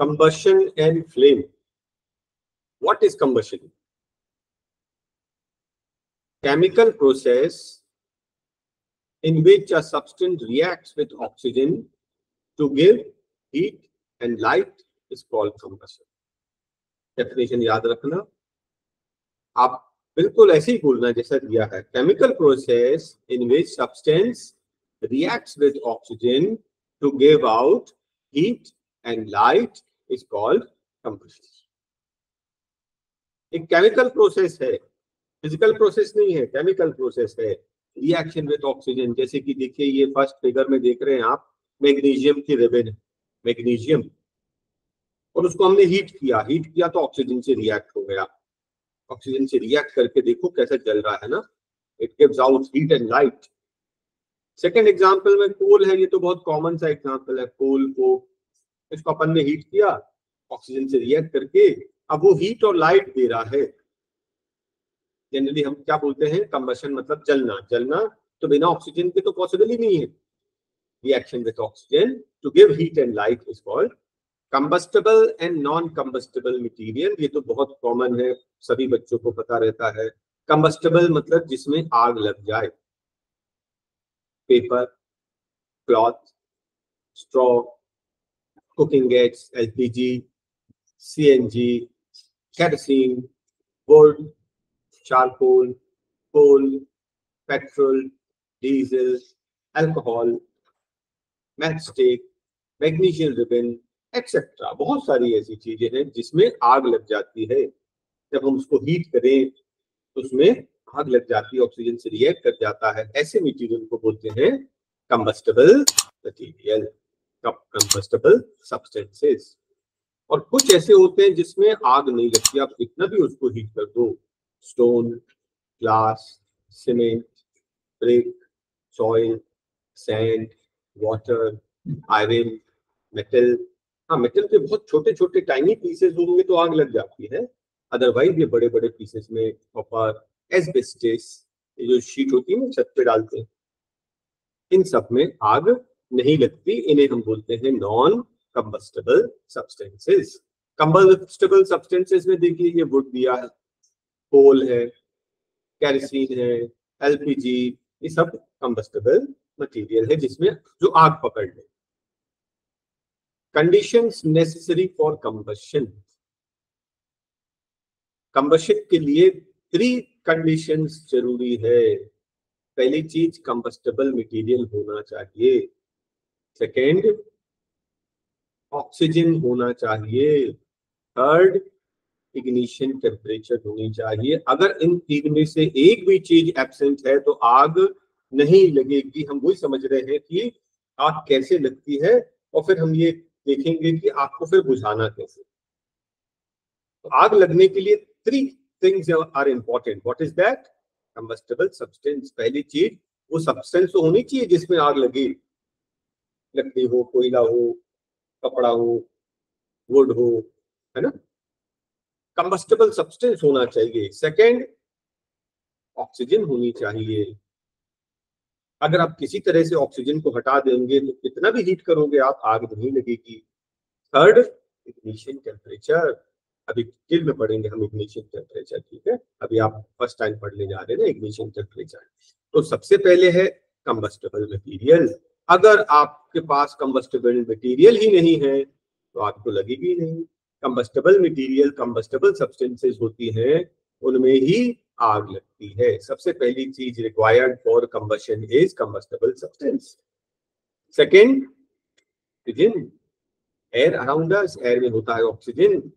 Combustion and flame. What is combustion? Chemical process in which a substance reacts with oxygen to give heat and light is called combustion. Definition याद रखना, आप बिल्कुल ऐसे ही बोलना जैसा दिया है. Chemical process in which substance reacts with oxygen to give out heat and light is called combustion. एक केमिकल प्रोसेस है, फिजिकल प्रोसेस नहीं है, केमिकल प्रोसेस है, रिएक्शन विद ऑक्सीजन. जैसे कि देखिए ये फर्स्ट फिगर में देख रहे हैं आप, मैग्नीशियम की रिबन, मैग्नीशियम, और उसको हमने हीट किया तो ऑक्सीजन से रिएक्ट हो गया. ऑक्सीजन से रिएक्ट करके देखो कैसा जल रहा है ना, it gives out heat and light. Second example में कोल है, ये तो बहुत कॉमन सा एग्जाम्पल है. कोल को इसको अपन ने हीट किया ऑक्सीजन से रिएक्ट करके, अब वो हीट और लाइट दे रहा है. जनरली हम क्या बोलते हैं, कंबशन मतलब जलना. जलना तो बिना ऑक्सीजन के तो पॉसिबल ही नहीं है. Reaction with oxygen to give heat and light is called combustible and non combustible material. ये तो बहुत कॉमन है, सभी बच्चों को पता रहता है. कंबस्टेबल मतलब जिसमें आग लग जाए. Paper, cloth, straw, cooking gas, LPG, CNG, kerosene, wood, charcoal, coal, petrol, diesel, alcohol, matchstick, magnesium ribbon etcetera. बहुत सारी ऐसी चीजें हैं जिसमें आग लग जाती है. जब हम उसको हीट करें तो उसमें आग लग जाती है, ऑक्सीजन से रिएक्ट कर जाता है. ऐसे मटेरियल को बोलते हैं कंबस्टेबल मटेरियल, कंबस्टेबल सब्सटेंसेस. और कुछ ऐसे होते हैं जिसमें आग नहीं लगती, आप कितना भी उसको हीट कर दो. Stone, glass, cement, brick, soil, sand, water, iron, metal. हाँ, मेटल के बहुत छोटे छोटे टाइनी पीसेस होंगे तो आग लग जाती है. अदरवाइज ये बड़े बड़े पीसेस में कॉपर, एस्बेस्टस, ये जो शीट होती है ना छत पे डालते हैं, इन सब में आग नहीं लगती. इन्हें हम बोलते हैं non combustible substances. Combustible substances में देखिए ये वुड दिया है, कोल है, केरोसिन है, एलपीजी, ये सब कंबस्टेबल मटेरियल है जिसमें जो आग पकड़ ले. Conditions necessary for combustion. Combustion के लिए 3 कंडीशंस जरूरी है. पहली चीज, कंबस्टेबल मटेरियल होना चाहिए. सेकेंड, ऑक्सीजन होना चाहिए. थर्ड, इग्निशन टेम्परेचर होनी चाहिए. अगर इन 3 में से एक भी चीज एब्सेंट है तो आग नहीं लगेगी. हम वही समझ रहे हैं कि आग कैसे लगती है, और फिर हम ये देखेंगे कि आग को फिर बुझाना कैसे. तो आग लगने के लिए 3 things are important. What is that? Combustible substance. पहली चीज, वो सब्सटेंस तो होनी चाहिए जिसमें आग लगे. लकड़ी हो, कोयला हो, कपड़ा हो, वुड हो, है ना. कंबस्टेबल सब्सटेंस होना चाहिए. सेकेंड, ऑक्सीजन होनी चाहिए. अगर आप किसी तरह से ऑक्सीजन को हटा देंगे तो कितना भी हीट करोगे आप, आग नहीं लगेगी. Third, ignition temperature. अभी डिटेल में पढ़ेंगे हम इग्निशन टेम्परेचर, ठीक है. अभी आप फर्स्ट टाइम पढ़ने जा रहे हैं ना इग्निशन टेम्परेचर. तो सबसे पहले है कंबस्टेबल मटेरियल. अगर आपके पास कंबस्टेबल मटेरियल ही नहीं है तो आग तो लगेगी नहीं. कंबस्टेबल मटेरियल, कंबस्टेबल सब्सटेंसेस होती हैं, उनमें ही आग लगती है. सबसे पहली चीज required for combustion is combustible substance. Second, oxygen. Air around us, air में होता है ऑक्सीजन.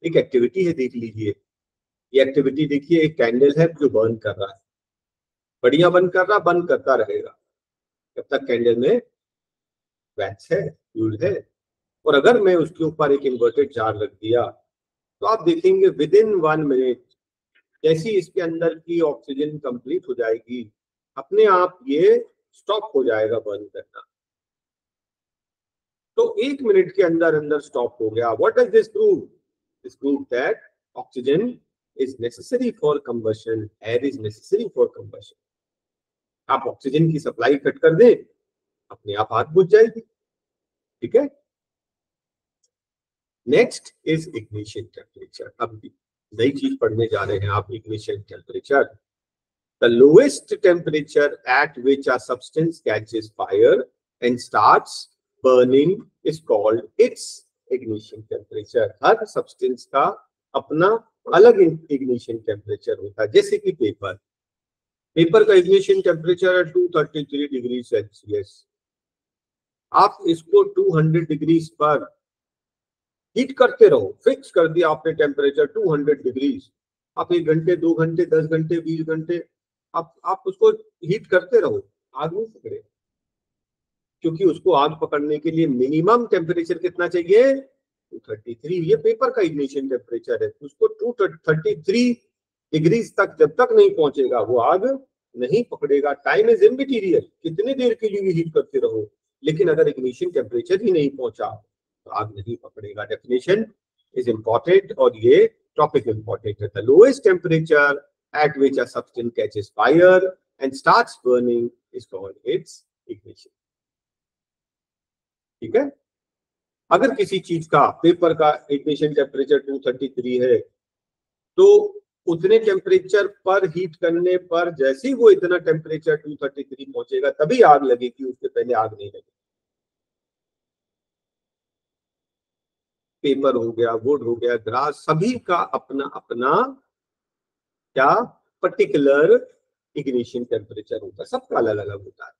एक एक्टिविटी है, देख लीजिए. ये एक्टिविटी देखिए, एक कैंडल है जो बर्न कर रहा है, बढ़िया बर्न कर रहा, बर्न करता रहेगा जब तक कैंडल में वैक्स है, फ्यूल है. और अगर मैं उसके ऊपर एक इन्वर्टेड जार रख दिया तो आप देखेंगे विद इन 1 मिनट जैसी इसके अंदर की ऑक्सीजन कंप्लीट हो जाएगी, अपने आप ये स्टॉप हो जाएगा बर्न करना. तो 1 मिनट के अंदर अंदर स्टॉप हो गया. What does this prove? This prove that oxygen is necessary for combustion, air is necessary for combustion. आप ऑक्सीजन की सप्लाई कट कर दें, अपने आप आग बुझ जाएगी. ठीक है. Next is ignition temperature. अब नई चीज पढ़ने जा रहे हैं आप, ignition temperature. The lowest temperature at which a substance catches fire and starts burning is called its ignition temperature. Her substance का अपना अलग इग्निशन टेम्परेचर होता है। जैसे कि पेपर का इग्निशन टेम्परेचर है 233 डिग्री सेल्सियस। आप इसको 200 डिग्री पर हीट करते रहो, फिक्स कर दिया आपने टेम्परेचर 200 डिग्री। आप 1 घंटे 2 घंटे 10 घंटे 20 घंटे आप उसको हीट करते रहो, आग नहीं पकड़े। क्योंकि उसको आग पकड़ने के लिए मिनिमम टेम्परेचर कितना चाहिए? 233। ये पेपर का इग्निशन टेम्परेचर है। उसको 233 डिग्री तक जब तक नहीं पहुंचेगा वो आग नहीं पकड़ेगा। टाइम इज इममटीरियल, कितने देर के लिए हीट करते रहो, लेकिन अगर इग्निशन टेम्परेचर ही नहीं पहुंचा तो आग नहीं पकड़ेगा। डेफिनेशन इज इंपॉर्टेंट और ये टॉपिक इंपॉर्टेंट है। The lowest temperature at which a substance catches fire and starts burning is called its ignition. ठीक है। अगर किसी चीज का, पेपर का इग्निशन टेम्परेचर 233 है, तो उतने टेम्परेचर पर हीट करने पर जैसे ही वो इतना टेम्परेचर 233 पहुंचेगा तभी आग लगेगी, उससे पहले आग नहीं लगेगी। पेपर हो गया, वुड हो गया, ग्रास, सभी का अपना अपना क्या पर्टिकुलर इग्निशन टेम्परेचर होता है, सबका अलग अलग होता है,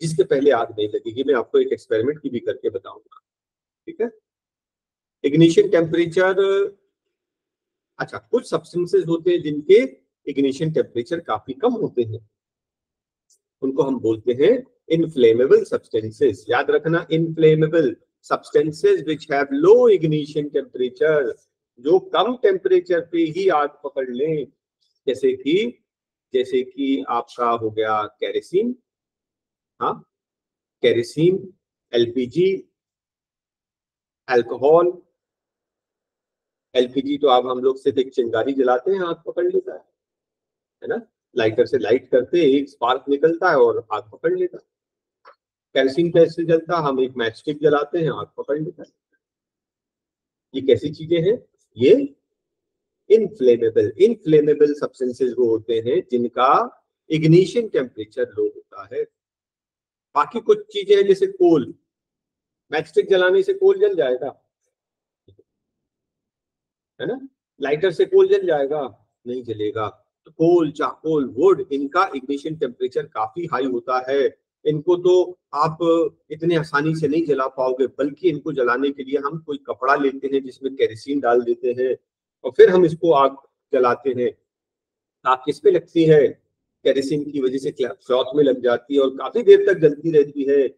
जिसके पहले आग नहीं लगेगी। मैं आपको एक एक्सपेरिमेंट की भी करके बताऊंगा। ठीक है। इग्निशन टेम्परेचर, अच्छा, कुछ सब्सटेंसेस होते हैं जिनके इग्निशन टेम्परेचर काफी कम होते हैं, उनको हम बोलते हैं इनफ्लेमेबल सब्सटेंसेस। याद रखना, inflammable substances which have low ignition temperature, जो कम टेम्परेचर पे ही आग पकड़ लें। जैसे कि आपका हो गया केरोसिन, हाँ, केरोसिन, एलपीजी, अल्कोहल। एलपीजी तो अब हम लोग सिर्फ एक चिंगारी जलाते हैं, आग पकड़ लेता है ना। लाइटर से लाइट करते एक स्पार्क निकलता है और आग पकड़ लेता है। केरोसिन कैसे जलता, हम एक मैच स्टिक जलाते हैं, आग पकड़ लेता है। ये कैसी चीजें हैं? ये इनफ्लेमेबल सब्सटेंसेस वो होते हैं जिनका इग्निशन टेम्परेचर लो होता है। बाकी कुछ चीजें हैं जैसे कोल, मैच स्टिक जलाने से कोल जल जाएगा, है ना। लाइटर से कोल जल जाएगा? नहीं जलेगा। तो कोल, चारकोल, वुड, इनका इग्निशन टेम्परेचर काफी हाई होता है। इनको तो आप इतने आसानी से नहीं जला पाओगे, बल्कि इनको जलाने के लिए हम कोई कपड़ा लेते हैं जिसमें केरोसिन डाल देते हैं और फिर हम इसको आग जलाते हैं। आग किस पे लगती है? केरोसिन की वजह से क्लॉथ में लग जाती है और काफी देर तक जलती रहती है।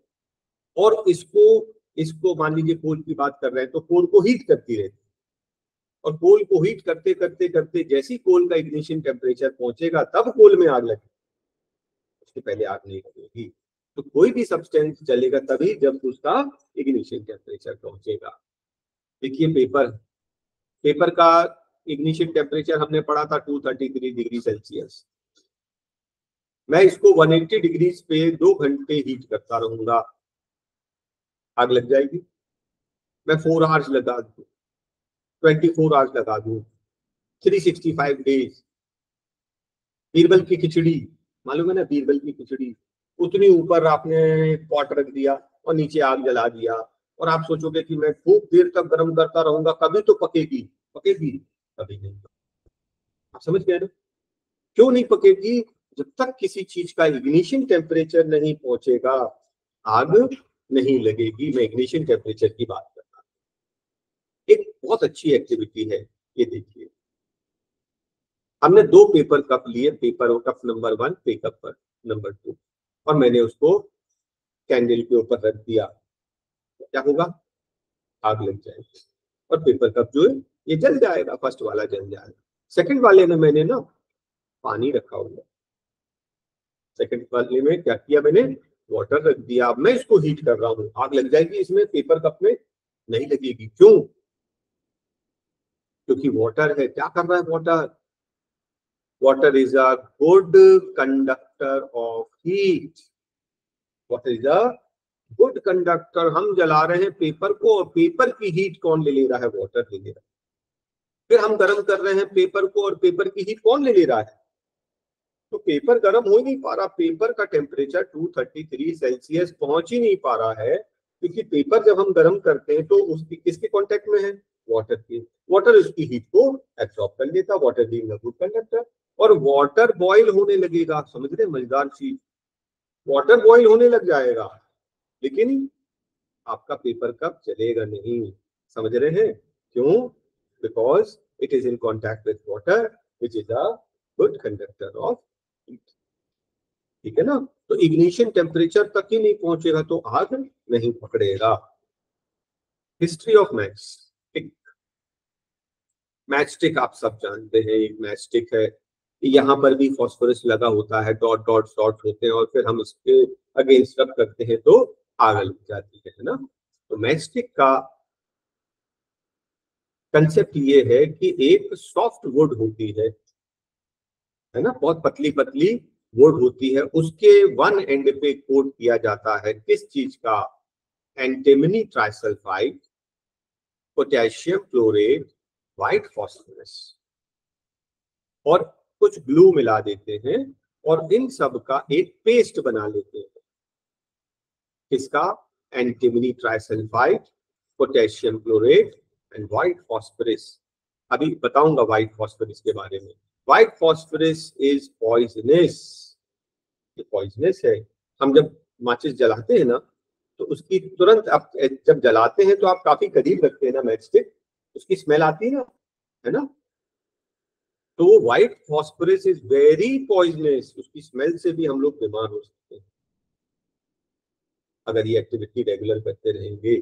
और इसको मान लीजिए कोल की बात कर रहे हैं तो कोल को हीट करती रहती है, और कोल को हीट करते करते करते जैसे ही कोल का इग्निशन टेम्परेचर पहुंचेगा तब कोल में आग लगेगी, उसके पहले आग नहीं लगेगी। तो कोई भी सब्सटेंस जलेगा तभी जब उसका इग्निशन टेम्परेचर पहुंचेगा। देखिए पेपर का इग्निशन टेम्परेचर हमने पढ़ा था 233 डिग्री सेल्सियस। मैं इसको 180 डिग्री पे 2 घंटे हीट करता रहूंगा, आग लग जाएगी। मैं 4 आवर्स लगा दूं, 24 आवर्स लगा दूं, 365 डेज। बीरबल की खिचड़ी, मालूम है ना, बीरबल की खिचड़ी, उतनी ऊपर आपने पॉट रख दिया और नीचे आग जला दिया, और आप सोचोगे कि मैं खूब देर तक गर्म करता रहूंगा कभी तो पकेगी। पकेगी? कभी नहीं। आप समझ गए ना, क्यों नहीं पकेगी? जब तक किसी चीज का इग्निशन टेम्परेचर नहीं पहुंचेगा आग नहीं लगेगी। मैं इग्निशन टेम्परेचर की बात कर रहा हूं। एक बहुत अच्छी एक्टिविटी है, ये देखिए। हमने 2 पेपर कप लिए, paper cup number 1, paper number 2, और मैंने उसको कैंडल के ऊपर रख दिया। क्या होगा? आग लग जाएगी और पेपर कप जो है ये जल जाएगा, फर्स्ट वाला जल जाएगा। सेकंड वाले में मैंने ना पानी रखा हुआ, सेकंड वाले में क्या किया मैंने? वाटर रख दिया। अब मैं इसको हीट कर रहा हूँ, आग लग जाएगी इसमें, पेपर कप में नहीं लगेगी। क्यों? क्योंकि वाटर है। क्या कर रहा है water? Water is a good conductor of heat. Water is a good conductor, हम जला रहे हैं पेपर को और पेपर की हीट कौन ले रहा है? वाटर ले रहा है। फिर हम गर्म कर रहे हैं पेपर को और पेपर की हीट कौन ले रहा है? तो पेपर गर्म हो ही नहीं पा रहा, पेपर का टेम्परेचर 233 सेल्सियस पहुंच ही नहीं पा रहा है, क्योंकि पेपर जब हम गर्म करते हैं तो उसकी किसके कांटेक्ट में है? वाटर की। वाटर उसकी हीट को एब्जॉर्ब कर लेता, water being a good conductor, और वाटर बॉईल होने लगेगा। समझ रहे? मजेदार चीज, वाटर बॉईल होने लग जाएगा, लेकिन आपका पेपर कप चलेगा नहीं। समझ रहे हैं क्यों? Because it is in contact with water which is a good conductor of heat. ठीक है ना? तो इग्निशन टेम्परेचर तक ही नहीं पहुंचेगा तो आग नहीं पकड़ेगा। History of match stick. Match stick आप सब जानते हैं, एक मैच स्टिक है, यहाँ पर भी फॉस्फोरस लगा होता है, डॉट डॉट डॉट होते हैं, और फिर हम उसके अगेंस्ट रब करते हैं तो आग लग जाती है ना? तो मैच स्टिक का कंसेप्ट ये है कि एक सॉफ्ट वुड होती है ना, बहुत पतली पतली वुड होती है, उसके वन एंड पे कोट किया जाता है किस चीज का? Antimony trisulphide, potassium chlorate, white phosphorus, और कुछ ग्लू मिला देते हैं और इन सब का एक पेस्ट बना लेते हैं। किसका? Antimony trisulphide, potassium chlorate and white phosphorus. अभी बताऊंगा व्हाइट फॉस्फोरस के बारे में। व्हाइट फॉस्फोरस इज पॉइजनस, ये पॉइजनस है। हम जब माचिस जलाते हैं ना, तो उसकी तुरंत आप जब जलाते हैं तो आप काफी करीब रखते हैं ना मैच स्टिक, उसकी स्मेल आती है ना, है ना? तो वो white phosphorus is very poisonous, उसकी स्मेल से भी हम लोग बीमार हो सकते हैं अगर ये एक्टिविटी रेगुलर करते रहेंगे।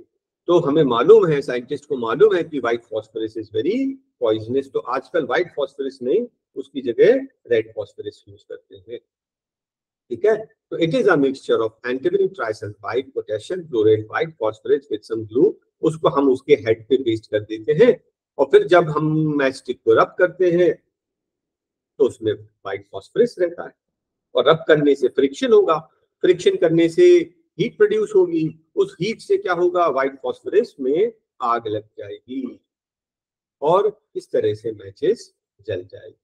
तो हमें मालूम है, साइंटिस्ट को मालूम है कि white phosphorus is very poisonous, तो आजकल व्हाइट फॉस्फोरस नहीं, उसकी जगह रेड फॉस्फोरस यूज करते हैं। ठीक है? तो it is a mixture of antimony trisulphide, potassium chlorate, white phosphorus with some glue. उसको हम उसके हेड पे पेस्ट कर देते हैं और फिर जब हम मैच स्टिक को रब करते हैं तो उसमें व्हाइट फॉस्फोरस रहता है, और रब करने से फ्रिक्शन होगा, फ्रिक्शन करने से हीट प्रोड्यूस होगी, उस हीट से क्या होगा? व्हाइट फॉस्फोरस में आग लग जाएगी और इस तरह से मैचेस जल जाएगी।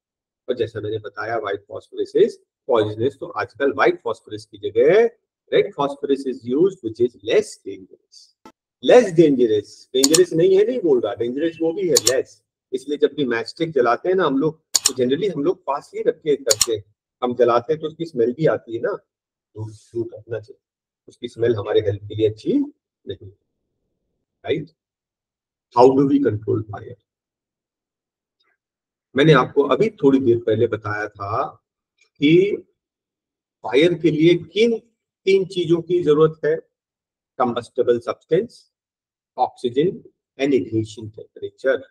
और जैसा मैंने बताया व्हाइट फॉस्फोरस इज पॉइजनस, तो आजकल व्हाइट फॉस्फोरस की जगह red phosphorus is used which is less dangerous. Less dangerous, dangerous नहीं है, नहीं बोल रहा, डेंजरस वो भी है, लेस। इसलिए जब भी मैच स्टिक जलाते हैं ना हम लोग, तो जनरली हम लोग पास ही रख के करते हैं। हम जलाते हैं तो उसकी स्मेल भी आती है ना, तो दूर रखना चाहिए, उसकी स्मेल हमारे हेल्थ के लिए अच्छी नहीं। Right? How do we control fire? मैंने आपको अभी थोड़ी देर पहले बताया था कि फायर के लिए किन तीन चीजों की जरूरत है? Combustible substance, oxygen and ignition temperature.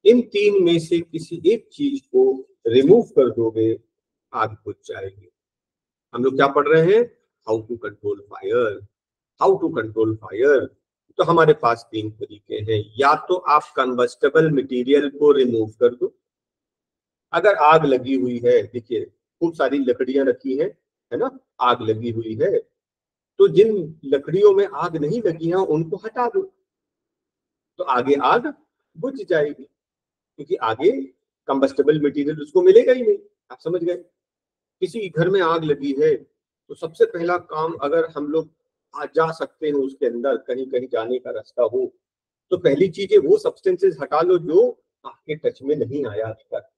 इन तीन में से किसी एक चीज को रिमूव कर दोगे, आग बुझ जाएगी। हम लोग क्या पढ़ रहे हैं? How to control fire. How to control fire, तो हमारे पास तीन तरीके हैं। या तो आप कंबस्टेबल मटेरियल को रिमूव कर दो। अगर आग लगी हुई है, देखिए खूब सारी लकड़ियां रखी है ना, आग लगी हुई है, तो जिन लकड़ियों में आग नहीं लगी है उनको हटा दो, तो आगे आग बुझ जाएगी, क्योंकि आगे कंबस्टेबल मटेरियल उसको मिलेगा ही नहीं। आप समझ गए? किसी घर में आग लगी है तो सबसे पहला काम, अगर हम लोग जा सकते हैं उसके अंदर, कहीं कहीं जाने का रास्ता हो, तो पहली चीज है वो सब्सटेंसेस हटा लो जो आपके टच में नहीं आया अभी तक,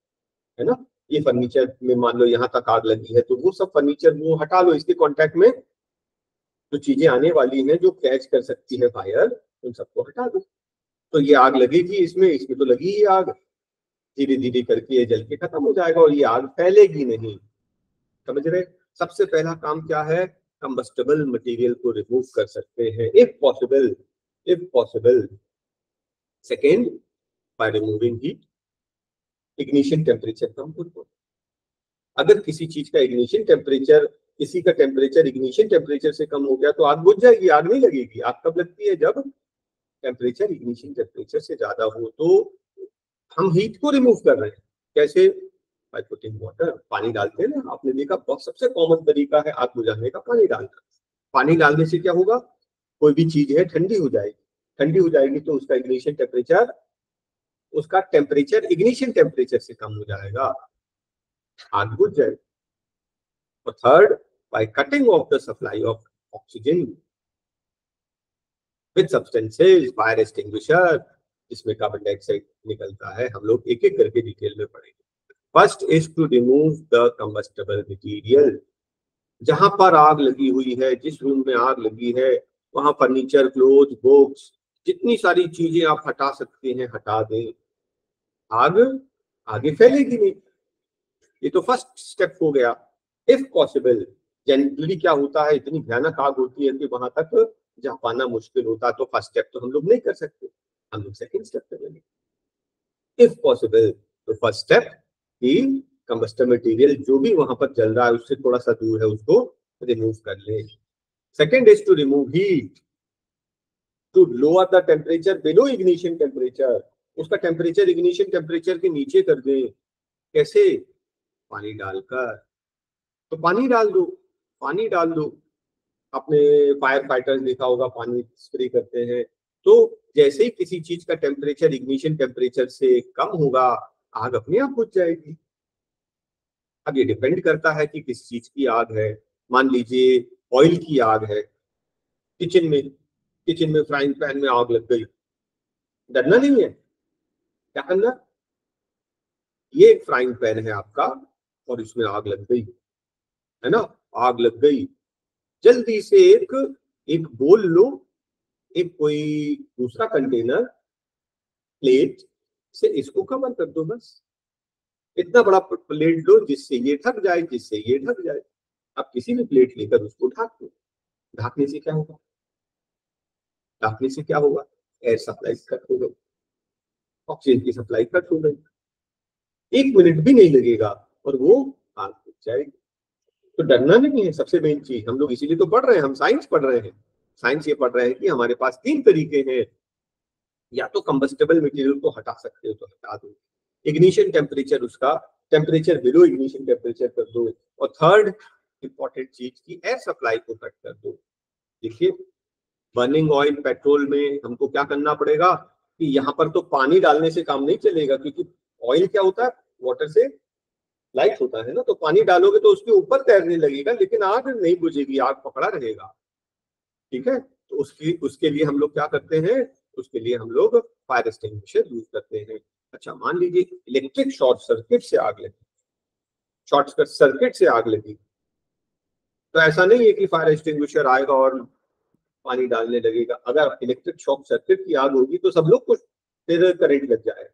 है ना? ये फर्नीचर में मान लो यहाँ तक आग लगी है, तो वो सब फर्नीचर वो हटा लो, इसके कांटेक्ट में जो चीजें आने वाली हैं जो कैच कर सकती है फायर, उन सबको हटा दो। तो ये आग लगेगी, इसमें इसमें तो लगी ही आग, धीरे धीरे करके ये जल के खत्म हो जाएगा और ये आग फैलेगी नहीं। समझ रहे? सबसे पहला काम क्या है? कंबस्टेबल मटेरियल को रिमूव कर सकते हैं if possible, if possible. Second, by removing heat, ignition temperature कम करो। अगर किसी चीज का इग्निशन टेम्परेचर, किसी का टेम्परेचर इग्निशन टेम्परेचर से कम हो गया तो आग बुझ जाएगी, आग नहीं लगेगी। आग कब लगती है? जब टेम्परेचर इग्निशन टेम्परेचर से ज्यादा हो। तो हम हीट को रिमूव कर रहे हैं कैसे? बाय पुटिंग वाटर, पानी डालते हैं ना, आपने देखा बहुत सबसे कॉमन तरीका है आग बुझाने का, पानी डालना। पानी डालने से क्या होगा, कोई भी चीज है ठंडी हो जाएगी, ठंडी हो जाएगी तो उसका इग्निशन टेम्परेचर, उसका टेम्परेचर इग्निशन टेम्परेचर से कम हो जाएगा, आग बुझ जाएगी। और third, by cutting of the supply of oxygen with substances fire extinguisher, जिसमें कार्बन डाइऑक्साइड निकलता है। हम लोग एक एक करके डिटेल में पढ़ेंगे। First is to remove the combustible material. जहां पर आग लगी हुई है, जिस रूम में आग लगी है, वहां फर्नीचर, क्लोथ, बुक्स, जितनी सारी चीजें आप हटा सकते हैं हटा दें, आग आगे फैलेगी नहीं। ये तो फर्स्ट स्टेप हो गया। इफ पॉसिबल, जनरली क्या होता है, इतनी भयानक आग होती है कि वहां तक जा पाना मुश्किल होता है, तो फर्स्ट स्टेप तो हम लोग नहीं कर सकते, हम लोग सेकंड स्टेप करेंगे। इफ पॉसिबल, तो फर्स्ट स्टेप कि कंबस्टर मटेरियल जो भी वहां पर जल रहा है उससे थोड़ा सा दूर है, उसको रिमूव कर ले। Second is to remove heat, to lower the temperature below ignition temperature. उसका टेम्परेचर इग्निशन टेम्परेचर के नीचे कर दे। कैसे? पानी डालकर। तो पानी डाल दो, पानी डाल दो। अपने फायर फाइटर्स देखा होगा, पानी स्प्रे करते हैं, तो जैसे ही किसी चीज का टेम्परेचर इग्निशन टेम्परेचर से कम होगा, आग अपने आप बुझ जाएगी। अब ये डिपेंड करता है कि किस चीज की आग है। मान लीजिए ऑयल की आग है, किचन में फ्राइंग पैन में आग लग गई, डरना नहीं है, क्या करना, ये एक फ्राइंग पैन है आपका और इसमें आग लग गई, है ना, आग लग गई, जल्दी से एक एक बोल लो, एक कोई दूसरा कंटेनर, प्लेट से इसको कवर कर दो बस। इतना बड़ा प्लेट लो जिससे ये ढक जाए, जिससे ये ढक जाए। अब किसी भी प्लेट लेकर उसको ढक दो। ढकने से क्या होगा, ढकने से क्या होगा, एयर सप्लाई कट हो गई, ऑक्सीजन की सप्लाई कट हो गई, 1 मिनट भी नहीं लगेगा और वो आग बुझ जाएगी। तो डरना नहीं है, सबसे मेन चीज। हम लोग इसीलिए तो पढ़ रहे हैं, हम साइंस पढ़ रहे हैं। साइंस ये पढ़ रहे हैं कि हमारे पास 3 तरीके हैं, या तो कंबस्टेबल मटेरियल को हटा सकते हो तो हटा दो, इग्निशन टेम्परेचर, उसका टेम्परेचर बिलो इग्निशन टेम्परेचर कर दो, और थर्ड इंपॉर्टेंट चीज की एयर सप्लाई को कट कर दो। देखिए, बर्निंग ऑयल, पेट्रोल में हमको क्या करना पड़ेगा कि यहाँ पर तो पानी डालने से काम नहीं चलेगा, क्योंकि ऑयल क्या होता है, वाटर से लाइट होता है ना, तो पानी डालोगे तो उसके ऊपर तैरने लगेगा, लेकिन आग नहीं बुझेगी, आग पकड़ा रहेगा। ठीक है, तो उसके लिए हम लोग क्या करते हैं, उसके लिए हम लोग फायर एक्सटिंग्विशर यूज करते हैं। अच्छा, मान लीजिए इलेक्ट्रिक शॉर्ट सर्किट से आग लगी, शॉर्ट सर्किट से आग लगी, तो ऐसा नहीं है कि फायर एक्सटिंग्विशर आएगा और पानी डालने लगेगा। अगर इलेक्ट्रिक शॉर्ट सर्किट की आग होगी तो सब लोग को फिर करंट लग जाए,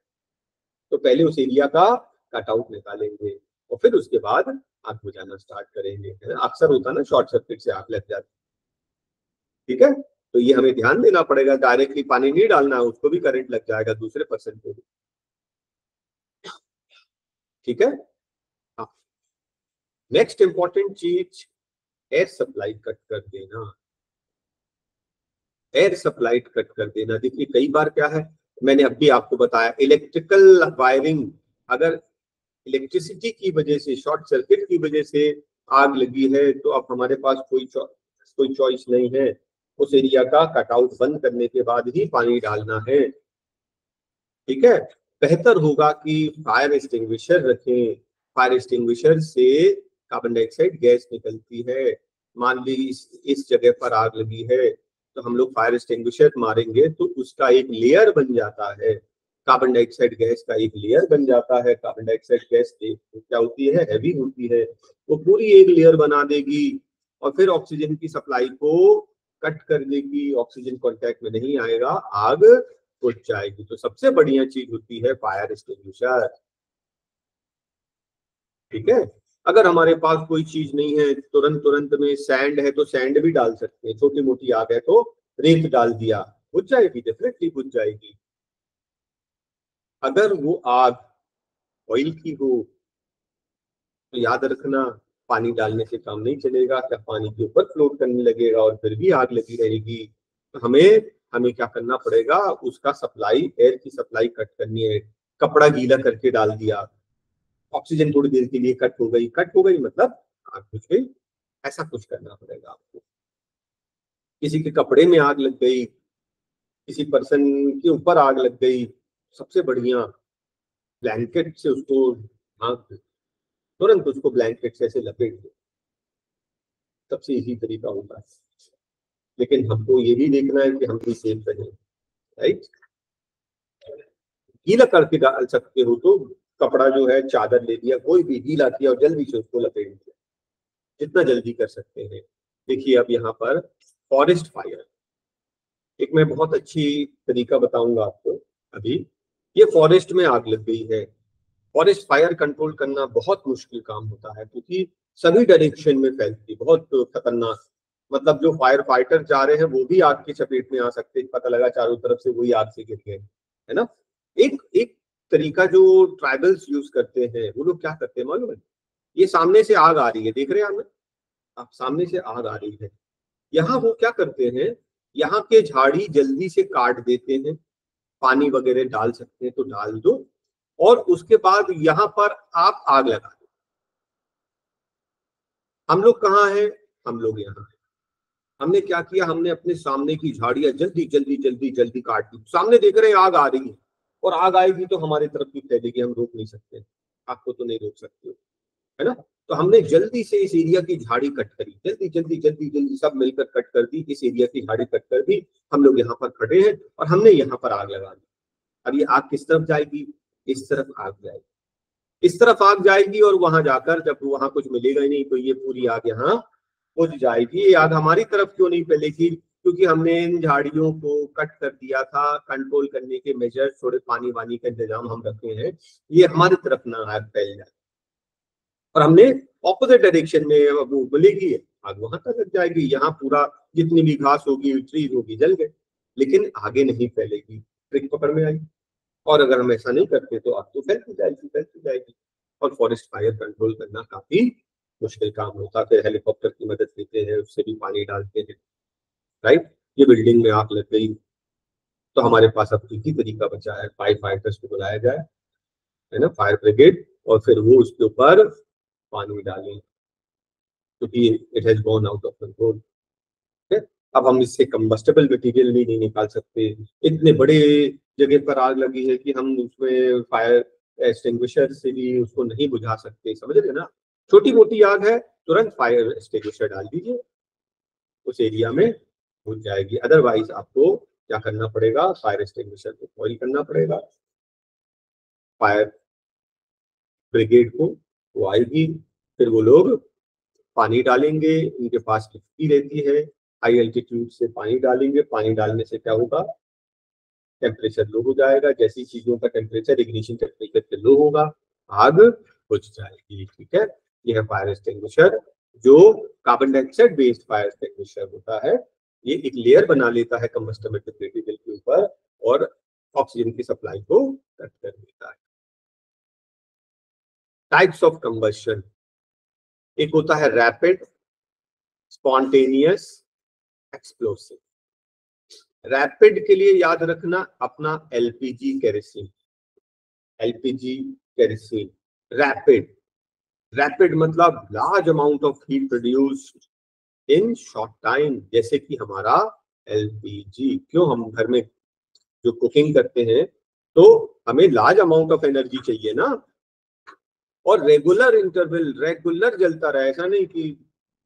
तो पहले उस एरिया का कट आउट निकालेंगे और फिर उसके बाद आग बुझाना स्टार्ट करेंगे। अक्सर होता है ना, शॉर्ट सर्किट से आग लग जाती है। ठीक है, तो ये हमें ध्यान देना पड़ेगा, डायरेक्टली पानी नहीं डालना है, उसको भी करंट लग जाएगा, दूसरे पर्सन को भी। ठीक है, हाँ। नेक्स्ट इंपॉर्टेंट चीज, एयर सप्लाई कट कर देना। एयर सप्लाई कट कर देना, देखिए कई बार क्या है, मैंने अभी आपको बताया, इलेक्ट्रिकल वायरिंग, अगर इलेक्ट्रिसिटी की वजह से, शॉर्ट सर्किट की वजह से आग लगी है, तो अब हमारे पास कोई चॉइस नहीं है, उस एरिया का कटआउट बंद करने के बाद ही पानी डालना है। ठीक है, बेहतर होगा कि फायर एक्सटिंग्विशर रखें। फायर एक्सटिंग्विशर से कार्बन डाइऑक्साइड गैस निकलती है। मान ली इस जगह पर आग लगी है, तो हम लोग फायर एक्सटिंग्विशर मारेंगे तो उसका एक लेयर बन जाता है, कार्बन डाइऑक्साइड गैस का एक लेयर बन जाता है। कार्बन डाइऑक्साइड गैस क्या होती है, हैवी होती है, वो पूरी एक लेयर बना देगी और फिर ऑक्सीजन की सप्लाई को कट कर देगी, ऑक्सीजन कांटेक्ट में नहीं आएगा, आग बुझ जाएगी। तो सबसे बढ़िया चीज होती है फायर एक्सटिंग्विशर। ठीक है, अगर हमारे पास कोई चीज नहीं है, तुरंत तुरंत में सैंड है तो सैंड भी डाल सकते हैं, छोटी मोटी आग है तो रेत डाल दिया, बुझ जाएगी, डेफिनेटली बुझ जाएगी। अगर वो आग ऑयल की हो तो याद रखना, पानी डालने से काम नहीं चलेगा, क्या पानी के ऊपर फ्लोट करने लगेगा और फिर भी आग लगी रहेगी। तो हमें हमें क्या करना पड़ेगा, उसका सप्लाई, एयर की सप्लाई कट करनी है। कपड़ा गीला करके डाल दिया, ऑक्सीजन थोड़ी देर के लिए कट हो गई, कट हो गई मतलब आग बुझ गई, ऐसा कुछ करना पड़ेगा आपको। किसी के कपड़े में आग लग गई, किसी पर्सन के ऊपर आग लग गई, सबसे बढ़िया ब्लैंकेट से उसको ढांक दो, तुरंत उसको ब्लैंकेट से ऐसे लपेट दो, सबसे इजी तरीका होता है। लेकिन हमको ये भी देखना है कि हम भी सेफ रहें, राइट। गीला करके डाल सकते हो तो कपड़ा जो है, चादर ले लिया, कोई भी गीला किया और जल्दी से उसको लपेट दिया, जितना जल्दी कर सकते हैं। देखिए अब यहाँ पर फॉरेस्ट फायर, एक मैं बहुत अच्छी तरीका बताऊंगा आपको अभी। ये फॉरेस्ट में आग लग गई है, फॉरेस्ट फायर कंट्रोल करना बहुत मुश्किल काम होता है, क्योंकि सभी डायरेक्शन में फैलती, बहुत खतरनाक। मतलब जो फायर फाइटर जा रहे हैं वो भी आग की चपेट में आ सकते हैं, पता लगा चारों तरफ से वही आग से गिर गए, है ना। एक एक तरीका जो ट्राइबल्स यूज करते हैं, वो लोग क्या करते हैं मालूम है? ये सामने से आग आ रही है, देख रहे हैं आप सामने से आग आ रही है, यहाँ वो क्या करते हैं, यहाँ के झाड़ी जल्दी से काट देते हैं, पानी वगैरह डाल सकते हैं तो डाल दो, और उसके बाद यहाँ पर आप आग लगा दो। हम लोग कहाँ हैं? हम लोग यहाँ हैं। हमने क्या किया, हमने अपने सामने की झाड़ियां जल्दी जल्दी जल्दी जल्दी काट दी, सामने देख रहे हैं आग आ रही है, और आग आएगी तो हमारे तरफ भी फैलेगी, हम रोक नहीं सकते, आपको तो नहीं रोक सकते, है ना। तो हमने जल्दी से इस एरिया की झाड़ी कट करी, जल्दी जल्दी जल्दी जल्दी सब मिलकर कट कर दी, इस एरिया की झाड़ी कट कर दी। हम लोग यहाँ पर खड़े हैं और हमने यहाँ पर आग लगा दी। अब ये आग किस तरफ जाएगी? इस तरफ आग जाएगी, इस तरफ आग जाएगी, और वहां जाकर जब वहां कुछ मिलेगा ही नहीं तो ये पूरी आग यहाँ बुझ जाएगी। ये आग हमारी तरफ क्यों नहीं फैलेगी? क्योंकि हमने इन झाड़ियों को कट कर दिया था, कंट्रोल करने के मेजर, थोड़े पानी वानी का इंतजाम हम रखे हैं, ये हमारी तरफ ना आग फैल जाए। और हमने ऑपोजिट डायरेक्शन में वो मिलेगी, आग वहां तक लग जाएगी, यहाँ पूरा जितनी भी घास होगी, ट्रीज होगी, जल गए, लेकिन आगे नहीं फैलेगी। ट्रिक पकड़ में आई। और अगर हम ऐसा नहीं करते तो आग तो फैलती जाएगी, फैलती जाएगी, और फॉरेस्ट फायर कंट्रोल करना काफी मुश्किल काम होता है। फिर हेलीकॉप्टर की मदद लेते हैं, उससे भी पानी डालते हैं, राइट। ये बिल्डिंग में आग लग गई तो हमारे पास अब एक ही तरीका बचा है, फायर फाइटर्स को बुलाया जाए, है ना, फायर ब्रिगेड, और फिर वो उसके ऊपर पानी डालें, क्योंकि it has gone out of control. अब हम इससे कंबस्टेबल मटेरियल भी नहीं निकाल सकते, इतने बड़े जगह पर आग लगी है कि हम उसमें फायर एक्सटिंग्विशर से भी उसको नहीं बुझा सकते, समझ रहे ना। छोटी मोटी आग है, तुरंत फायर एक्सटिंग्विशर डाल दीजिए, उस एरिया में बुझ जाएगी। अदरवाइज आपको क्या करना पड़ेगा, फायर एक्सटिंग्विशर को कॉल करना पड़ेगा, फायर ब्रिगेड को, वो आएगी, फिर वो लोग पानी डालेंगे, उनके पास टंकी रहती है, हाई एल्टीट्यूड से पानी डालेंगे, पानी डालने से क्या होगा, टेम्परेचर लो हो जाएगा, जैसी चीजों का टेम्परेचर इग्निशन टेम्परेचर से लो होगा, आग बुझ जाएगी, ठीक है। यह है फायर एक्सटिंग्विशर, जो carbon dioxide based fire extinguisher होता है। ये एक लेयर बना लेता है कंबस्टेबल मटेरियल के ऊपर, और ऑक्सीजन की सप्लाई को कट कर देता है। टाइप्स ऑफ कंबस्शन, एक होता है रैपिड, स्पॉन्टेनियस, एक्सप्लोसिव। रैपिड के लिए याद रखना अपना LPG kerosene, LPG kerosene. Rapid, rapid मतलब large amount of heat produced in short time, जैसे कि हमारा एलपीजी। क्यों, हम घर में जो कुकिंग करते हैं तो हमें लार्ज अमाउंट ऑफ एनर्जी चाहिए ना, और रेगुलर इंटरवल, रेगुलर जलता रहे, ऐसा नहीं कि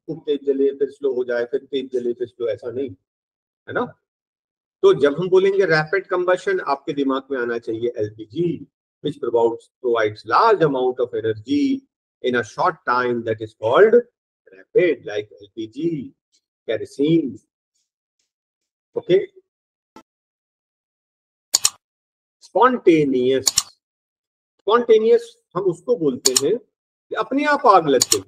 खूब तेज जले फिर स्लो हो जाए, फिर तेज जले फिर स्लो, ऐसा नहीं, है ना। तो जब हम बोलेंगे रैपिड कंबशन, आपके दिमाग में आना चाहिए LPG, which provides large amount of energy in a short time, that is called rapid, like LPG, kerosene. Okay. Spontaneous, spontaneous हम उसको बोलते हैं कि अपने आप आग लग गई,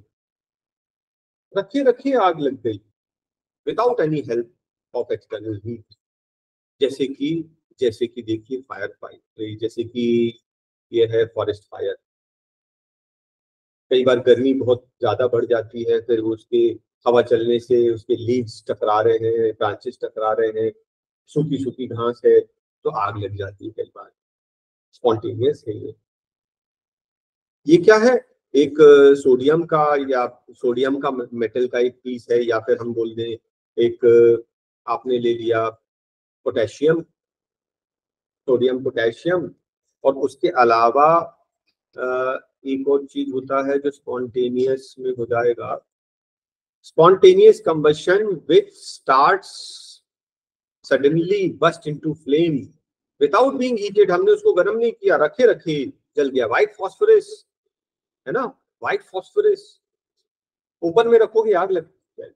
रखिए रखिए आग लग गई, without any help of external heat. जैसे कि देखिए फायर फाइट, जैसे कि ये है फॉरेस्ट फायर। कई बार गर्मी बहुत ज्यादा बढ़ जाती है, फिर उसके हवा चलने से उसके लीव्स टकरा रहे हैं, ब्रांचेस टकरा रहे हैं, सूखी सूखी घास है, तो आग लग जाती है कई बार। स्पॉन्टेनियस है ये क्या है, एक सोडियम का, या सोडियम का मेटल का एक पीस है, या फिर हम बोल दें एक आपने ले लिया पोटेशियम, सोडियम पोटेशियम, और उसके अलावा एक और चीज होता है जो स्पॉन्टेनियस में हो जाएगा, spontaneous combustion which starts suddenly burst into flame without being heated. हमने उसको गर्म नहीं किया, रखे रखे जल गया। व्हाइट फॉस्फोरस है ना, व्हाइट फॉस्फोरस ओपन में रखोगे आग लग जाएगी।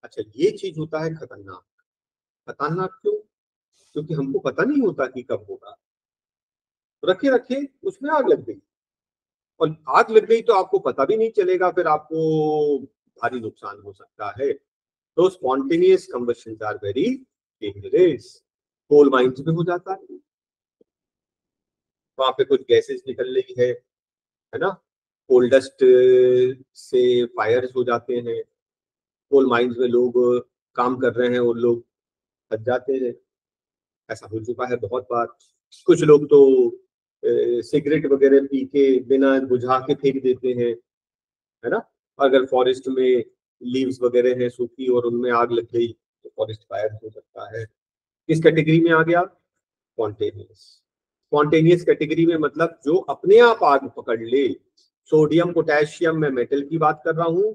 अच्छा, ये चीज होता है खतरनाक। खतरनाक क्यों? क्योंकि हमको पता नहीं होता कि कब होगा, रखे रखे उसमें आग लग गई, और आग लग गई तो आपको पता भी नहीं चलेगा, फिर आपको भारी नुकसान हो सकता है। तो spontaneous combustion are very dangerous. Coal mines में हो जाता है, वहां पे कुछ गैसेस निकल रही है ना, कोल डस्ट से फायर्स हो जाते हैं। कोल माइंस में लोग काम कर रहे हैं और लोग फंस जाते हैं, ऐसा हो चुका है बहुत बार। कुछ लोग तो सिगरेट वगैरह पी के बिना बुझा के फेंक देते हैं, है ना। अगर फॉरेस्ट में लीव्स वगैरह है सूखी और उनमें आग लग गई तो फॉरेस्ट फायर हो सकता है। किस कैटेगरी में आ गया? स्पॉन्टेनियस। स्पॉन्टेनियस कैटेगरी में मतलब जो अपने आप आग पकड़ ले। सोडियम पोटेशियम में मेटल की बात कर रहा हूं,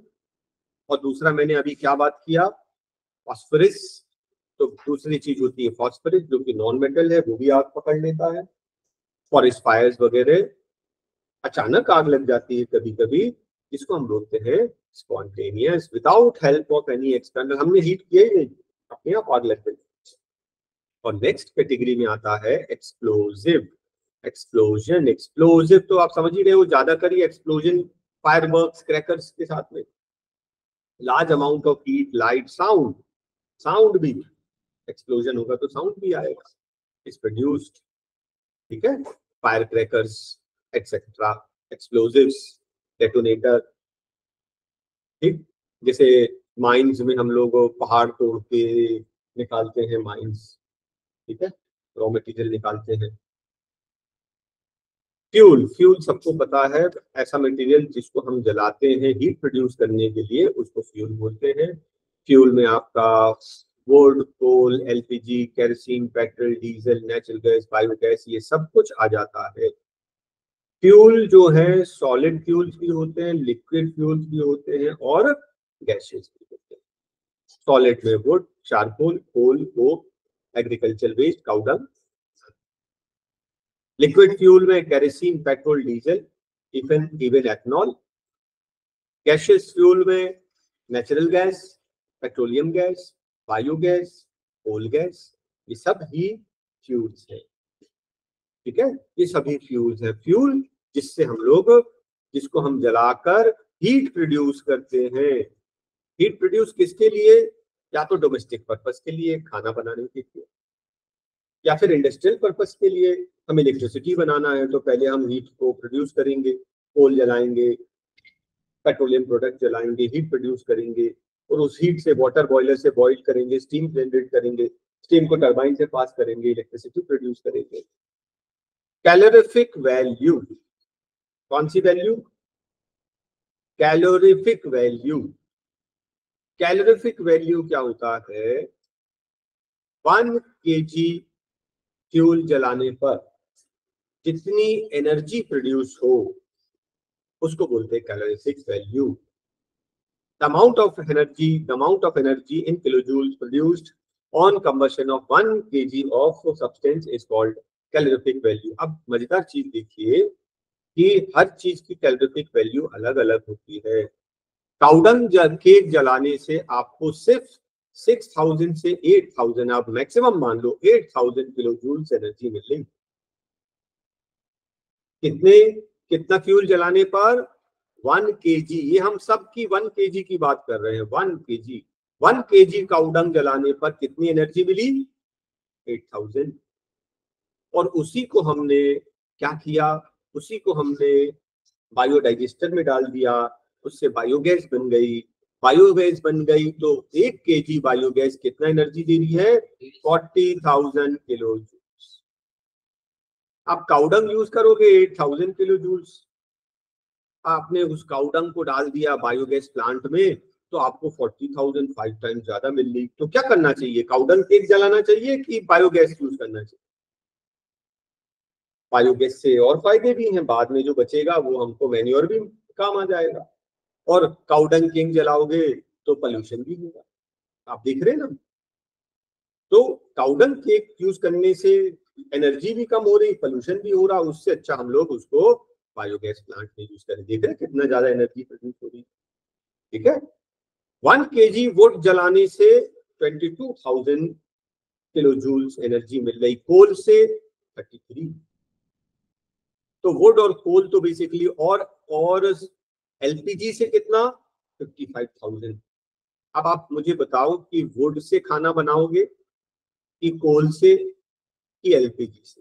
और दूसरा मैंने अभी क्या बात किया? फास्फोरस। तो दूसरी चीज होती है फास्फोरस, जो कि नॉन मेटल है, वो भी आग पकड़ लेता है। फॉरेस्ट फायर्स वगैरह, अचानक आग लग जाती है कभी कभी, इसको हम बोलते हैं spontaneous, without help of any external. हमने हीट किया ही नहीं, अपने आप आग लग गई। और नेक्स्ट कैटेगरी में आता है एक्सप्लोजिव। एक्सप्लोजन, एक्सप्लोजिव तो आप समझ ही रहे हो, ज्यादातर ही एक्सप्लोजन फायरवर्क्स क्रैकर्स के साथ में। Large amount of heat, light, sound, sound भी, एक्सप्लोजन होगा तो साउंड भी आएगा, इज प्रोड्यूस्ड। ठीक है, fire crackers etcetera, explosives, detonator. ठीक, जैसे माइंस में हम लोग पहाड़ तोड़ के निकालते हैं माइंस, ठीक है, रॉ मटेरियल निकालते हैं। फ्यूल, फ्यूल सबको पता है, ऐसा मटेरियल जिसको हम जलाते हैं हीट प्रोड्यूस करने के लिए, उसको फ्यूल बोलते हैं। फ्यूल में आपका wood, coal, LPG, kerosene, petrol, diesel, natural gas, biogas, ये सब कुछ आ जाता है। फ्यूल जो है सॉलिड फ्यूल्स भी होते हैं, लिक्विड फ्यूल्स भी होते हैं, और गैसेस भी होते हैं। सॉलिड में wood, charcoal, coal, coke, agriculture waste, cow dung. Liquid fuel में kerosene, petrol, diesel, even ethanol. Gaseous fuel में natural gas, petroleum gas, biogas, coal gas, ये सब ही फ्यूल्स है। ठीक है, ये सभी फ्यूल्स है। फ्यूल जिससे हम लोग, जिसको हम जलाकर हीट प्रोड्यूस करते हैं। हीट प्रोड्यूस किसके लिए? या तो डोमेस्टिक पर्पस के लिए, खाना बनाने के लिए, या फिर इंडस्ट्रियल पर्पस के लिए। हमें इलेक्ट्रिसिटी बनाना है तो पहले हम हीट को प्रोड्यूस करेंगे, कोल जलाएंगे, पेट्रोलियम प्रोडक्ट जलाएंगे, हीट प्रोड्यूस करेंगे, और उस हीट से वाटर बॉयलर से बॉईल करेंगे, स्टीम जनरेट करेंगे, स्टीम को टरबाइन से पास करेंगे, इलेक्ट्रिसिटी प्रोड्यूस करेंगे। कैलोरीफिक वैल्यू, कौन सी value? Calorific value. Calorific value क्या होता है? 1 kg फ्यूल जलाने पर जितनी एनर्जी प्रोड्यूस हो उसको बोलते हैं calorific value. The amount of energy in kilojoules produced on combustion of 1 kg of substance is called calorific value। अब मजेदार चीज देखिए कि हर चीज की कैलोरीफिक वैल्यू अलग अलग होती है। काउडंग केक जलाने से आपको सिर्फ 6000 से 8000, आप मैक्सिमम मान लो 8000 किलो जूल्स एनर्जी मिलेगी। कितने, कितना फ्यूल जलाने पर? 1 kg। ये हम सब की 1 kg की बात कर रहे हैं। 1 kg, 1 kg काउडंग जलाने पर कितनी एनर्जी मिली? 8000। और उसी को हमने क्या किया? उसी को हमने बायोडाइजेस्टर में डाल दिया, उससे बायोगैस बन गई। बायोगैस बन गई तो 1 kg बायोगैस कितना एनर्जी दे रही है? 40,000 किलो जूल्स। आप काउडंग यूज करोगे 8000 किलो जूल्स, आपने उस काउडंग को डाल दिया बायोगैस प्लांट में, तो आपको 40,000 5 टाइम्स ज्यादा मिल रही। तो क्या करना चाहिए, काउडंग केक जलाना चाहिए कि बायोगैस यूज करना चाहिए? बायोगैस से और फायदे भी हैं, बाद में जो बचेगा वो हमको मैन्योर भी काम आ जाएगा, और काउडंग केक जलाओगे तो पोल्यूशन भी होगा, आप देख रहे हैं ना। तो काउडंग केक यूज करने से एनर्जी भी कम हो रही, पोल्यूशन भी हो रहा, उससे अच्छा हम लोग उसको बायोगैस प्लांट में यूज करें। देख रहे हैं कितना ज्यादा एनर्जी प्रोड्यूस हो रही है। ठीक है, 1 kg वुड जलाने से 22,000 किलो जूल्स एनर्जी मिल रही, कोल से 33। तो वुड और कोल तो बेसिकली, और एलपीजी से कितना, 55,000। अब आप मुझे बताओ कि वुड से खाना बनाओगे कि कोल से कि एलपीजी से?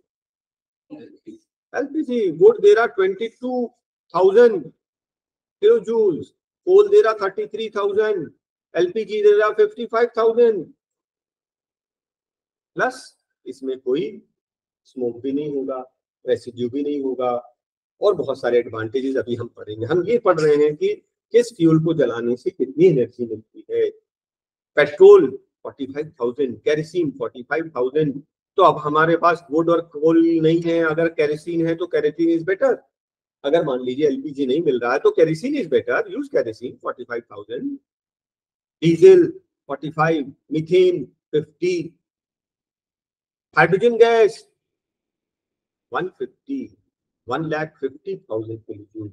एलपीजी। वुड दे रहा 22,000 किलो जूल्स, कोल दे रहा 33,000, एलपीजी दे रहा 55,000, प्लस इसमें कोई स्मोक भी नहीं होगा, रेसिड्यू भी नहीं होगा, और बहुत सारे एडवांटेजेस अभी हम पढ़ेंगे। हम ये पढ़ रहे हैं कि किस फ्यूल को जलाने से कितनी एनर्जी मिलती है। Petrol 45,000, kerosene 45,000। तो अब हमारे पास वुड और कोल नहीं है, अगर केरोसिन है तो केरोसिन इज बेटर। अगर मान लीजिए एलपीजी नहीं मिल रहा है तो kerosene is better, use kerosene 45,000, diesel 45, methane 50, hydrogen gas 150, 1,50,000 kilo.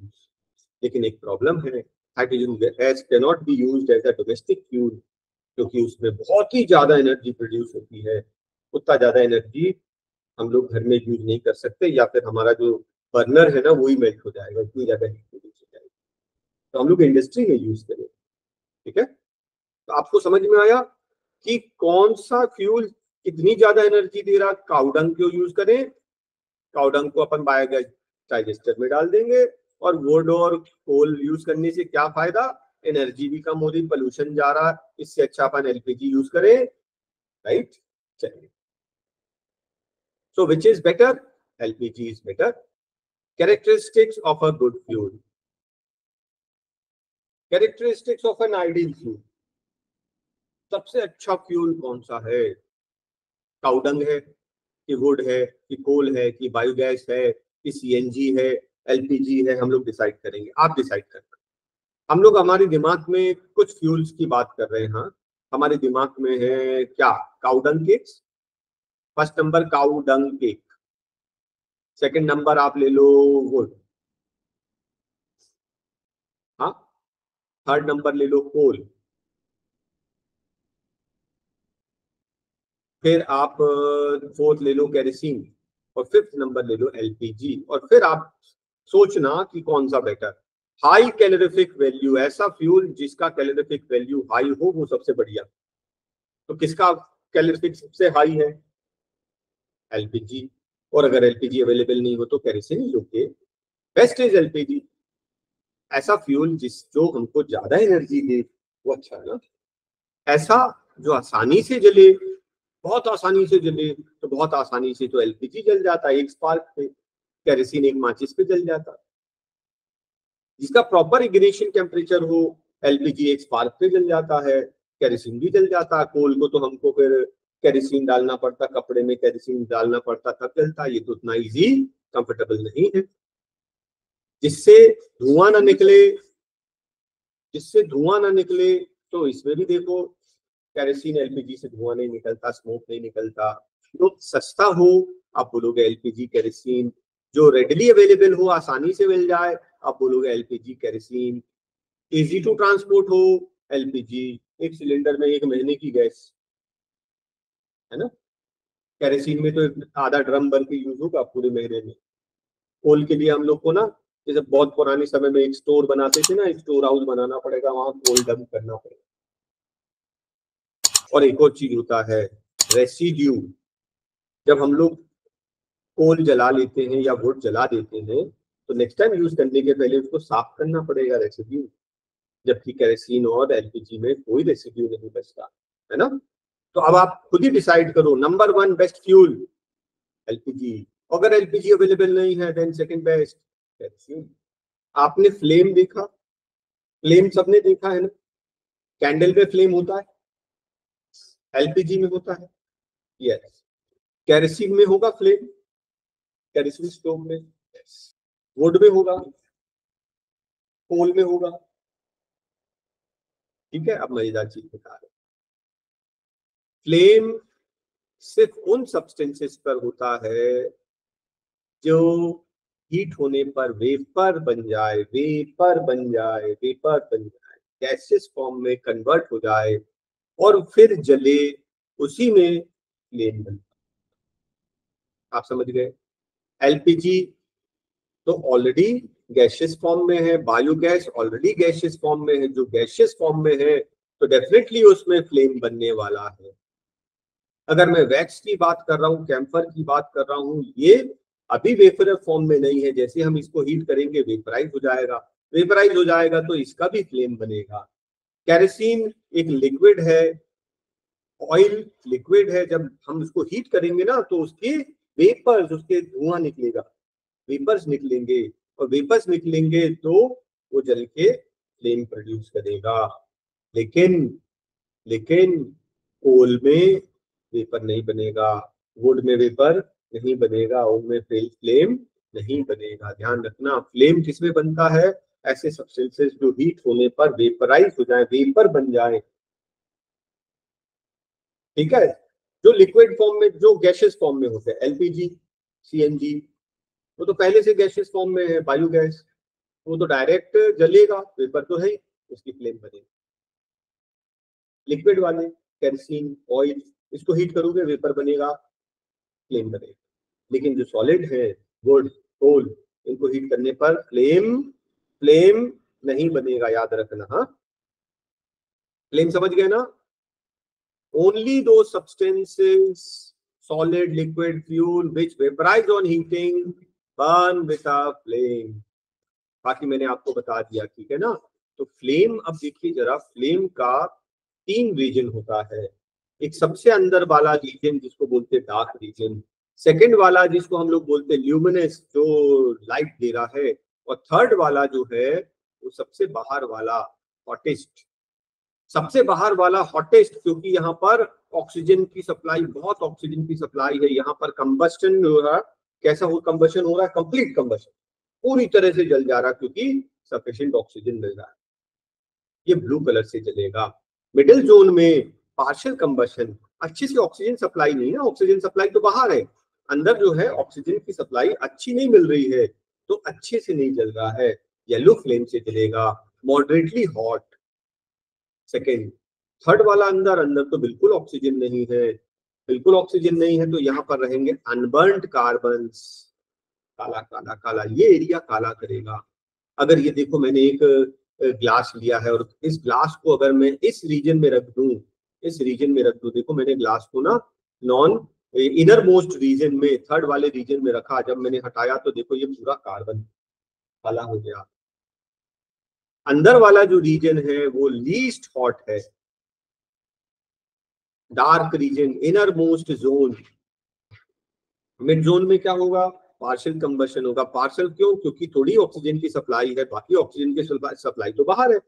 लेकिन एक प्रॉब्लम है, hydrogen gas can not be used as a domestic fuel, क्योंकि उसमें बहुत ही ज्यादा एनर्जी प्रोड्यूस होती है। उतना ज्यादा एनर्जी हम लोग घर में यूज नहीं कर सकते, या फिर हमारा जो बर्नर है ना वही मेल्ट हो जाएगा, इतनी ज्यादा हीट प्रोड्यूस हो जाएगी। तो हम लोग इंडस्ट्री में यूज करें। ठीक है, तो आपको समझ में आया कि कौन सा फ्यूल कितनी ज्यादा एनर्जी दे रहा। काउडंग क्यों यूज करें, काउडंग को अपन बायोगैस डाइजेस्टर में डाल देंगे, और वुड और कोल यूज करने से क्या फायदा, एनर्जी भी कम हो रही, पोल्यूशन जा रहा, इससे अच्छा अपन एलपीजी यूज करें। राइट, चलिए। So which is better, LPG is better. Characteristics of a good fuel, characteristics of an ideal fuel. सबसे अच्छा फ्यूल कौन सा है, काउडंग है कि वुड है कि कोल है कि बायोगैस है कि सीएनजी है, एलपीजी है, हम लोग डिसाइड करेंगे, आप डिसाइड करना। हम लोग हमारे दिमाग में कुछ फ्यूल्स की बात कर रहे हैं। हाँ, हमारे दिमाग में है क्या, cow dung cakes. First number cow dung cake, second number आप ले लो वुड, हाँ, थर्ड नंबर ले लो कोल, फिर आप फोर्थ ले लो केरोसिन, और फिफ्थ नंबर ले लो एलपीजी। और फिर आप सोचना कि कौन सा बेटर। हाई कैलोरीफिक वैल्यू, ऐसा फ्यूल जिसका कैलोरीफिक वैल्यू हाई हो वो सबसे बढ़िया। तो किसका कैलोरीफिक सबसे हाई है, एलपीजी। और अगर एलपीजी अवेलेबल नहीं हो तो kerosene is okay, best is LPG. ऐसा फ्यूल जो हमको ज्यादा एनर्जी दे वो अच्छा है ना। ऐसा जो आसानी से जले, बहुत आसानी से जले, तो बहुत आसानी से तो एलपीजी जल जाता है एक स्पार्क पे, केरोसिन एक माचिस पे जल जाता। जिसका प्रॉपर इग्निशन टेम्परेचर हो, एलपीजी एक स्पार्क पे जल जाता है, केरोसिन भी जल जाता। कोल को तो हमको फिर केरोसिन डालना पड़ता, कपड़े में केरोसिन डालना पड़ता तब जलता, ये तो उतना इजी कंफर्टेबल नहीं है। जिससे धुआं ना निकले, जिससे धुआं ना निकले, तो इसमें भी देखो केरोसिन एलपीजी से धुआं नहीं निकलता, स्मोक नहीं निकलता। तो सस्ता हो, आप बोलोगे एलपीजी केरोसिन। जो रेडली अवेलेबल हो, आसानी से मिल जाए, आप बोलोगे LPG kerosene. Easy to transport हो, एलपीजी। एक सिलेंडर में 1 महीने की गैस है ना। केरोसिन में तो आधा ड्रम भर के यूज होगा पूरे महीने में। कोल के लिए हम लोग को ना, जैसे बहुत पुराने समय में एक स्टोर बनाते थे ना, स्टोर हाउस बनाना पड़ेगा, वहां कोल डंप करना पड़ेगा। और एक और चीज होता है रेसिड्यू। जब हम लोग कोल जला लेते हैं या वुड जला देते हैं तो नेक्स्ट टाइम यूज करने के पहले उसको साफ करना पड़ेगा, रेसिड्यू। जबकि केरोसिन और एलपीजी में कोई रेसिड्यू नहीं बचता, है ना। तो अब आप खुद ही डिसाइड करो, नंबर 1 बेस्ट फ्यूल एलपीजी। अगर एलपीजी अवेलेबल नहीं है देन सेकंड बेस्ट केरोसिन। आपने फ्लेम देखा, फ्लेम सबने देखा है ना, कैंडल में फ्लेम होता है, एलपीजी में होता है, यस। केरोसिन में होगा फ्लेम, केरोसिन स्टोव में, वुड में होगा, कोल में होगा। ठीक है, अब मजेदार चीज बता रहे, फ्लेम सिर्फ उन सब्सटेंसेस पर होता है जो हीट होने पर वेपर बन जाए, वेपर बन जाए, वेपर बन जाए, गैसेस फॉर्म में कन्वर्ट हो जाए और फिर जले, उसी में फ्लेम बन। आप समझ गए? एलपीजी तो ऑलरेडी गैसियस फॉर्म में है, बायोगैस ऑलरेडी गैसियस फॉर्म में है, जो गैसियस फॉर्म में है तो डेफिनेटली उसमें फ्लेम बनने वाला है। अगर मैं वैक्स की बात कर रहा हूँ, कैम्फर की बात कर रहा हूँ, ये अभी वेपर फॉर्म में नहीं है, जैसे हम इसको हीट करेंगे वेपराइज हो जाएगा, वेपराइज हो जाएगा तो इसका भी फ्लेम बनेगा। केरोसिन एक लिक्विड है, ऑयल लिक्विड है, जब हम उसको हीट करेंगे ना तो उसके वेपर्स, उसके धुआं निकलेगा, वेपर्स निकलेंगे, और वेपर्स निकलेंगे तो वो जल के फ्लेम प्रोड्यूस करेगा। लेकिन लेकिन कोल में वेपर नहीं बनेगा, वुड में वेपर नहीं बनेगा, उनमें फ्लेम नहीं बनेगा। ध्यान रखना, फ्लेम किसमें बनता है? ऐसे सब्सटेंसेस जो हीट होने पर वेपराइज हो जाए, वेपर बन जाए। ठीक है, जो लिक्विड फॉर्म में, जो गैसियस फॉर्म में होते हैं, एलपीजी, सीएनजी, वो तो पहले से गैसियस फॉर्म में है, बायोगैस, वो तो डायरेक्ट जलेगा, वेपर तो है ही, उसकी फ्लेम बनेगी। लिक्विड वाले केरोसिन, ऑयल, इसको हीट करोगे वेपर बनेगा, फ्लेम बनेगा। लेकिन जो सॉलिड है, वुड, कोल, इनको हीट करने पर फ्लेम फ्लेम नहीं बनेगा, याद रखना। हाँ, फ्लेम समझ गए ना? ओनली दो substances, solid, liquid, fuel which vaporize on heating burn with a flame। बाकी मैंने आपको बता दिया, ठीक है ना? तो फ्लेम, अब देखिए जरा, फ्लेम का 3 रीजन होता है। एक सबसे अंदर वाला रीजन जिसको बोलते हैं डार्क रीजन, सेकंड वाला जिसको हम लोग बोलते हैं ल्यूमिनस, जो लाइट दे रहा है, और थर्ड वाला जो है वो सबसे बाहर वाला, हॉटेस्ट। सबसे बाहर वाला हॉटेस्ट, क्योंकि यहाँ पर ऑक्सीजन की सप्लाई, बहुत ऑक्सीजन की सप्लाई है, यहाँ पर कंबस्टन हो रहा है। कैसा हो कंबस्टन हो रहा है? कंप्लीट कंबस्टन, पूरी तरह से जल जा रहा है, क्योंकि सफिशिएंट ऑक्सीजन मिल रहा है। ये ब्लू कलर से जलेगा। मिडिल जोन में पार्शियल कंबस्टन, अच्छी सी ऑक्सीजन सप्लाई नहीं है, ऑक्सीजन सप्लाई तो बाहर है, अंदर जो है ऑक्सीजन की सप्लाई अच्छी नहीं मिल रही है, तो अच्छे से नहीं जल रहा है, येलो फ्लेम से जलेगा, मॉडरेटली हॉट। सेकेंड, थर्ड वाला अंदर, अंदर तो बिल्कुल ऑक्सीजन नहीं है, बिल्कुल ऑक्सीजन नहीं है, तो यहाँ पर रहेंगे अनबर्न्ड कार्बन्स, काला काला काला, ये एरिया काला करेगा। अगर ये देखो, मैंने एक ग्लास लिया है और इस ग्लास को अगर मैं इस रीजन में रख दूं, इस रीजन में रख दूं, देखो मैंने ग्लास को ना नॉन इनर मोस्ट रीजन में, थर्ड वाले रीजन में रखा, जब मैंने हटाया तो देखो ये पूरा कार्बन काला हो गया। अंदर वाला जो रीजन है वो लीस्ट हॉट है, dark region, inner most zone. Mid zone में क्या होगा? पार्शियल कंबशन होगा। पार्शियल क्यों? क्योंकि थोड़ी ऑक्सीजन की सप्लाई है, बाकी ऑक्सीजन की सप्लाई तो बाहर है।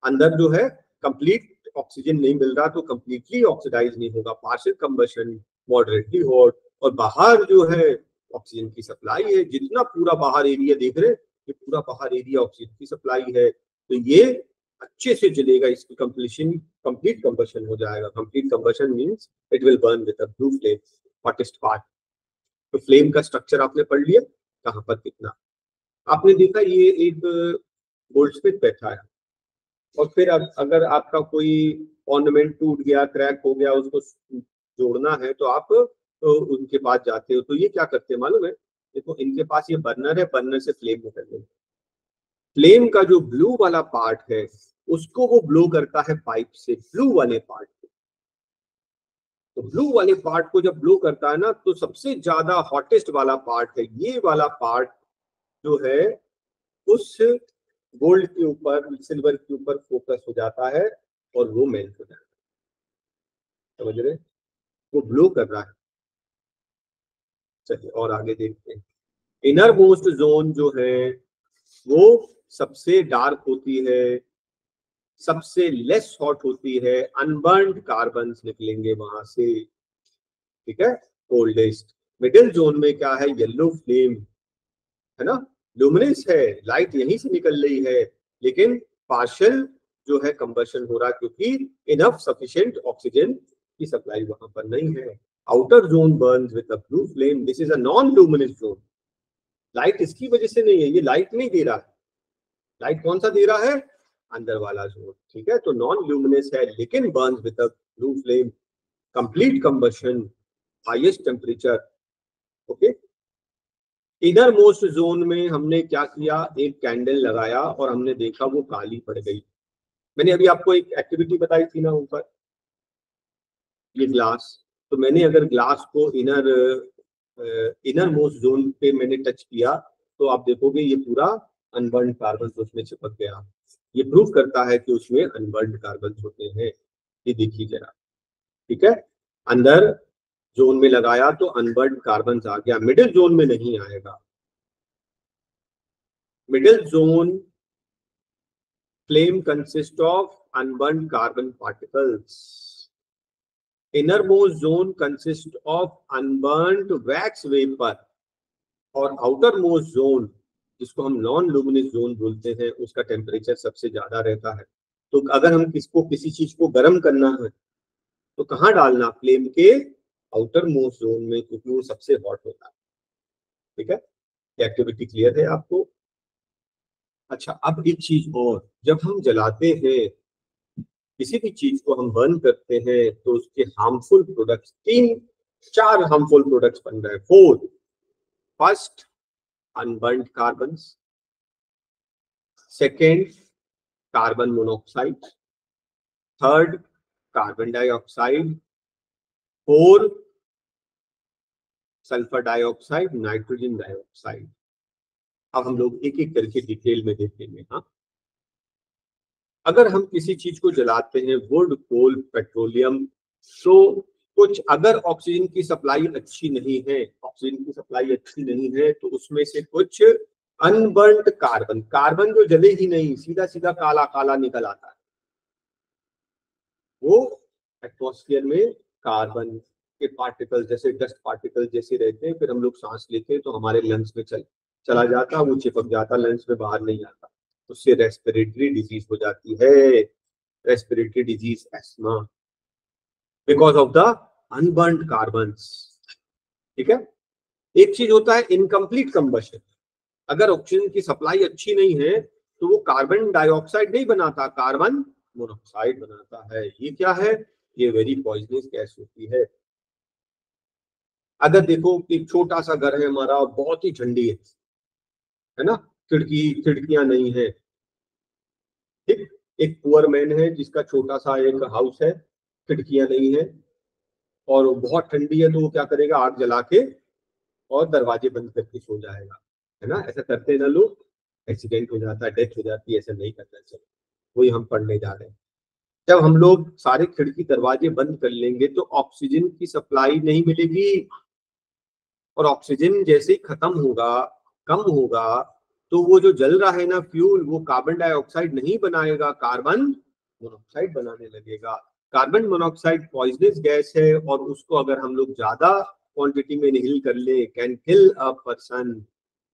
अंदर जो है कंप्लीट ऑक्सीजन नहीं मिल रहा, तो कंप्लीटली ऑक्सीडाइज नहीं होगा, पार्शियल कंबशन, मॉडरेटली हॉट। और बाहर जो है ऑक्सीजन की सप्लाई है, जितना पूरा बाहर एरिया देख रहे हैं, ये पूरा बाहर एरिया ऑक्सीजन की सप्लाई है, तो ये अच्छे से जलेगा, इसकी कंप्लीशन, कंप्लीट कंबशन हो जाएगा। Complete combustion means it will burn with a blue flame, hottest part. तो फ्लेम का स्ट्रक्चर आपने पढ़ लिया, कहां पर कितना। आपने देखा ये एक गोल्डस्मिथ बैठा है, और फिर अगर आपका कोई ऑर्नामेंट टूट गया, क्रैक हो गया, उसको जोड़ना है, तो आप तो उनके पास जाते हो, तो ये क्या करते हैं मालूम है? देखो इनके पास ये बर्नर है, बर्नर से फ्लेम निकलते हैं। फ्लेम का जो ब्लू वाला पार्ट है उसको वो ब्लो करता है पाइप से, ब्लू वाले पार्ट। तो ब्लू वाले पार्ट को जब ब्लो करता है ना, तो सबसे ज्यादा हॉटेस्ट वाला पार्ट है ये वाला पार्ट, जो है उस गोल्ड के ऊपर, सिल्वर के ऊपर फोकस हो जाता है और वो मेल्ट हो जाता है। समझ रहे? वो ब्लो कर रहा है। चलिए और आगे देखते हैं। इनर मोस्ट जोन जो है वो सबसे डार्क होती है, सबसे लेस हॉट होती है, अनबर्न्ड कार्बन निकलेंगे वहां से, ठीक है, कोल्डेस्ट। मिडिल जोन में क्या है, येलो फ्लेम, है ना, लुमिनस है, लाइट यहीं से निकल रही है, लेकिन पार्शियल जो है कंबशन हो रहा है क्योंकि इनफ सफिशिएंट ऑक्सीजन की सप्लाई वहां पर नहीं है। Outer zone Burns with a blue flame, this is a non luminous zone. Light इसकी वजह से नहीं है, ये लाइट नहीं दे रहा है। लाइट कौन सा दे रहा है, अंदर वाला जोन, ठीक है। तो नॉन ल्यूमिनस है लेकिन Burns with a blue flame, complete combustion, highest temperature, okay. Inner most zone में हमने क्या किया, एक कैंडल लगाया और हमने देखा वो काली पड़ गई। मैंने अभी आपको एक एक्टिविटी बताई थी ना ऊपर, ये ग्लास, तो मैंने अगर ग्लास को इनर मोस्ट जोन पे मैंने टच किया तो आप देखोगे ये पूरा अनबर्न कार्बन उसमें चिपक गया। ये प्रूव करता है कि उसमें अनबर्न कार्बन होते हैं। ये देखिए जरा, ठीक है, अंदर जोन में लगाया तो अनबर्न कार्बन आ गया, मिडिल जोन में नहीं आएगा। Middle zone flame consists of unburned carbon particles. Innermost zone consists of unburned wax vapor और outermost zone जिसको हम नॉन लुमिनस जोन बोलते हैं उसका टेम्परेचर सबसे ज्यादा रहता है। तो अगर हम किसी चीज को गर्म करना है तो कहाँ डालना, फ्लेम के आउटर मोस्ट जोन में, क्योंकि वो सबसे हॉट होता है, ठीक है। एक्टिविटी क्लियर है आपको? अच्छा, अब एक चीज और, जब हम जलाते हैं किसी भी चीज को, हम बर्न करते हैं तो उसके हार्मफुल प्रोडक्ट्स, 3-4 हार्मफुल प्रोडक्ट्स बन रहे हैं। 4, first unburned carbon, second carbon monoxide, third carbon dioxide, 4 sulphur dioxide, nitrogen dioxide. अब हम लोग एक एक करके डिटेल में देखेंगे। हाँ, अगर हम किसी चीज को जलाते हैं, वुड, कोल, पेट्रोलियम, तो कुछ अगर ऑक्सीजन की सप्लाई अच्छी नहीं है, ऑक्सीजन की सप्लाई अच्छी नहीं है तो उसमें से कुछ अनबर्न्ड कार्बन, कार्बन जो जले ही नहीं, सीधा सीधा काला काला निकल आता है, वो एटमॉस्फेयर में कार्बन के पार्टिकल जैसे डस्ट पार्टिकल जैसे रहते हैं, फिर हम लोग सांस लेते हैं तो हमारे लंग्स में चला जाता, वो चिपक जाता, लंग्स में बाहर नहीं आता, उससे रेस्पिरेटरी डिजीज हो जाती है, respiratory disease, ESMA, because of the unburned carbon, ठीक है। एक चीज होता है इनकम्प्लीट कंबशन, अगर ऑक्सीजन की सप्लाई अच्छी नहीं है तो वो कार्बन डाइऑक्साइड नहीं बनाता, कार्बन मोनोऑक्साइड बनाता है। ये क्या है, ये वेरी पॉइजनस गैस होती है। अगर देखो कि छोटा सा घर है हमारा, बहुत ही ठंडी है ना, खिड़कियां नहीं है, ठीक, एक पुअर मैन है जिसका छोटा सा एक हाउस है, खिड़कियां नहीं है और बहुत ठंडी है, तो वो क्या करेगा, आग जला के और दरवाजे बंद करके सो जाएगा, है ना, ऐसा करते हैं ना लोग, एक्सीडेंट हो जाता है, डेथ हो जाती है, ऐसा नहीं करना चाहिए। वही हम पढ़ने जा रहे हैं। जब हम लोग सारे खिड़की दरवाजे बंद कर लेंगे तो ऑक्सीजन की सप्लाई नहीं मिलेगी, और ऑक्सीजन जैसे ही खत्म होगा, कम होगा, तो वो जो जल रहा है ना फ्यूल, वो कार्बन डाइऑक्साइड नहीं बनाएगा, कार्बन मोनोऑक्साइड बनाने लगेगा। कार्बन मोनोऑक्साइड पॉइजनस गैस है और उसको अगर हम लोग ज्यादा क्वांटिटी में इनहेल कर ले, can kill a person.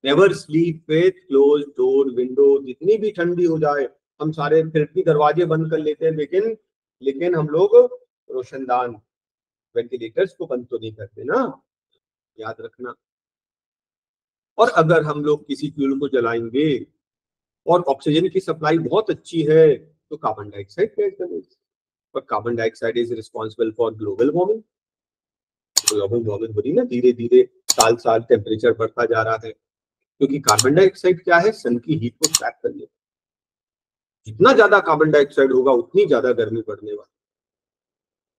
Never sleep with close door window, जितनी भी ठंडी हो जाए, हम सारे खिड़की दरवाजे बंद कर लेते हैं, लेकिन लेकिन हम लोग रोशनदान, वेंटिलेटर्स को बंद तो नहीं करते ना, याद रखना। और अगर हम लोग किसी फ्यूल को जलाएंगे और ऑक्सीजन की सप्लाई बहुत अच्छी है तो कार्बन डाइऑक्साइड गैस बनेगी, और carbon dioxide is responsible for global warming. Global warming हो रही ना, धीरे धीरे साल साल टेम्परेचर बढ़ता जा रहा है, क्योंकि कार्बन डाइऑक्साइड क्या है, सन की हीट को ट्रैप कर लेता है। जितना ज्यादा कार्बन डाइऑक्साइड होगा उतनी ज्यादा गर्मी बढ़ने वाली,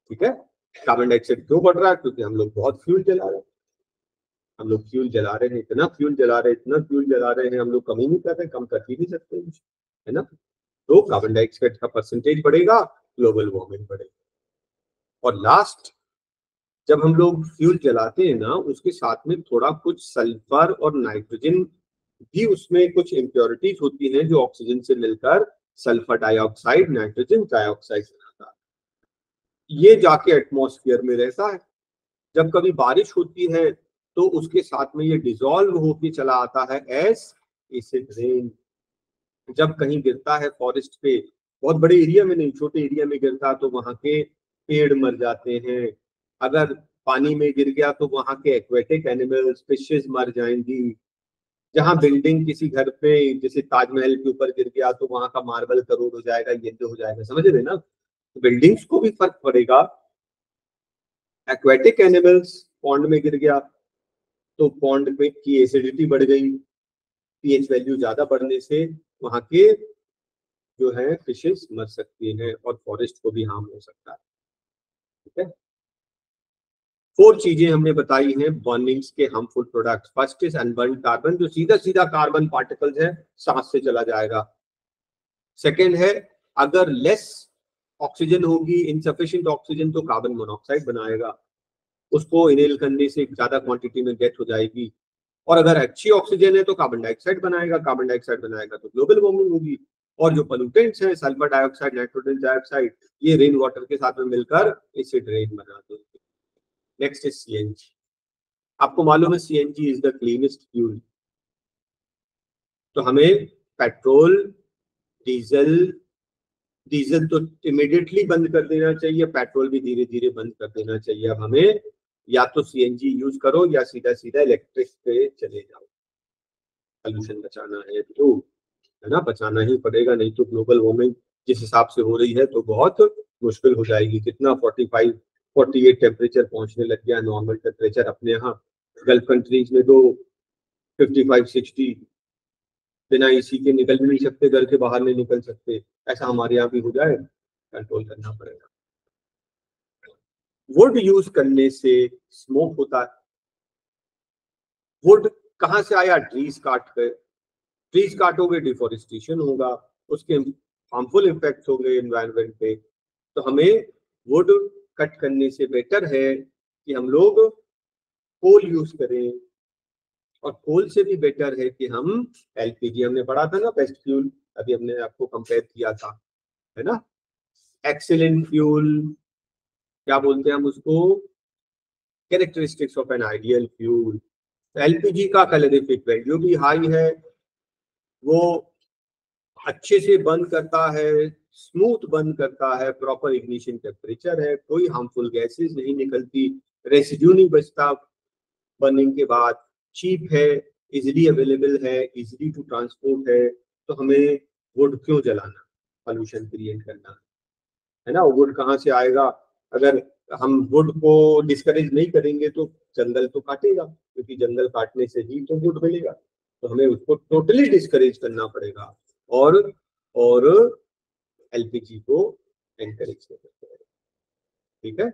ठीक है। कार्बन डाइऑक्साइड क्यों बढ़ रहा है, क्योंकि हम लोग बहुत फ्यूल जला रहे हैं, हम लोग फ्यूल जला रहे हैं, इतना फ्यूल जला रहे हैं, इतना फ्यूल जला रहे हैं, हम लोग कम ही नहीं कर रहे, कम कर ही नहीं सकते, है ना। तो कार्बन डाइऑक्साइड का परसेंटेज बढ़ेगा, ग्लोबल वार्मिंग बढ़ेगा। और लास्ट, जब हम लोग फ्यूल जलाते हैं ना, उसके साथ में थोड़ा कुछ सल्फर और नाइट्रोजन भी, उसमें कुछ इम्प्योरिटीज होती हैं जो ऑक्सीजन से मिलकर सल्फर डाइऑक्साइड नाइट्रोजन डाइऑक्साइड बनाता है। ये जाके एटमॉस्फेयर में रहता है। जब कभी बारिश होती है तो उसके साथ में ये डिसॉल्व होके चला आता है एज एसिड रेन। जब कहीं गिरता है फॉरेस्ट पे, बहुत बड़े एरिया में नहीं, छोटे एरिया में गिरता तो वहां के पेड़ मर जाते हैं। अगर पानी में गिर गया तो वहां के एक्वेटिक एनिमल्स फिशेज मर जाएंगी। जहां बिल्डिंग किसी घर पे जैसे ताजमहल के ऊपर गिर गया तो वहां का मार्बल करोड़ हो जाएगा, ये हो जाएगा, समझ रहे ना। बिल्डिंग्स को भी फर्क पड़ेगा। एक्वेटिक एनिमल्स पॉन्ड में गिर गया तो पॉन्ड में की एसिडिटी बढ़ गई, पीएच वैल्यू ज्यादा बढ़ने से वहां के जो है फिशेस मर सकती हैं और फॉरेस्ट को भी हार्म हो सकता है। ठीक है, 4 चीजें हमने बताई हैं बर्निंग्स के harmful products. First is unburn carbon, जो सीधा सीधा कार्बन पार्टिकल्स है, सांस से चला जाएगा। सेकेंड है अगर लेस ऑक्सीजन होगी, इनसफिशिएंट ऑक्सीजन, तो कार्बन मोनोऑक्साइड बनाएगा, उसको इनहेल करने से ज्यादा क्वांटिटी में डेथ हो जाएगी। और अगर अच्छी ऑक्सीजन है तो कार्बन डाइऑक्साइड बनाएगा, कार्बन डाइऑक्साइड बनाएगा तो ग्लोबल वार्मिंग होगी। और जो पोल्यूटेंट्स हैं सल्फर डाइऑक्साइड नाइट्रोजन डाइऑक्साइड, ये रेन वाटर के साथ में मिलकर एसिड रेन बनाते हैं। Next is CNG. आपको मालूम है CNG is the cleanest fuel. तो हमें पेट्रोल डीजल डीजल तो इमिडिएटली बंद कर देना चाहिए, पेट्रोल भी धीरे धीरे बंद कर देना चाहिए। अब हमें या तो सीएनजी यूज करो या सीधा सीधा इलेक्ट्रिक पे चले जाओ। पोल्यूशन बचाना है तो, है ना, बचाना ही पड़ेगा, नहीं तो ग्लोबल वार्मिंग जिस हिसाब से हो रही है तो बहुत मुश्किल हो जाएगी। कितना 45 48 टेम्परेचर पहुंचने लग गया नॉर्मल टेम्परेचर। अपने यहाँ गल्फ कंट्रीज में तो 55 60, बिना एसी के निकल भी नहीं सकते, घर के बाहर नहीं निकल सकते। ऐसा हमारे यहाँ भी हो जाए, कंट्रोल करना पड़ेगा। वुड यूज करने से स्मोक होता है। वुड कहाँ से आया? ट्रीज काट कर। ट्रीज काटोगे डिफोरेस्टेशन होगा, उसके हार्मफुल इफेक्ट्स होंगे एनवायरनमेंट पे। तो हमें वुड कट करने से बेटर है कि हम लोग कोल यूज करें। और कोल से भी बेटर है कि हम एलपीजी, हमने पढ़ा था ना बेस्ट फ्यूल, अभी हमने आपको कंपेयर किया था, है ना। एक्सीलेंट फ्यूल क्या बोलते हैं हम उसको? Characteristics of an ideal fuel. LPG का कैलोरीफिक वैल्यू भी हाई है, वो अच्छे से बर्न करता है, स्मूथ बर्न करता है, प्रॉपर इग्निशन टेम्परेचर है, कोई हार्मफुल गैसेस नहीं निकलती, रेसिड्यू नहीं बचता बर्निंग के बाद, चीप है, इजिली अवेलेबल है, इजिली टू ट्रांसपोर्ट है। तो हमें वुड क्यों जलाना, पॉल्यूशन क्रिएट करना, है ना। वुड कहाँ से आएगा? अगर हम वुड को डिस्करेज नहीं करेंगे तो जंगल तो काटेगा, क्योंकि जंगल काटने से ही तो वुड मिलेगा। तो हमें उसको टोटली डिस्करेज करना पड़ेगा और एलपीजी को एनकरेज करना पड़ेगा। ठीक है।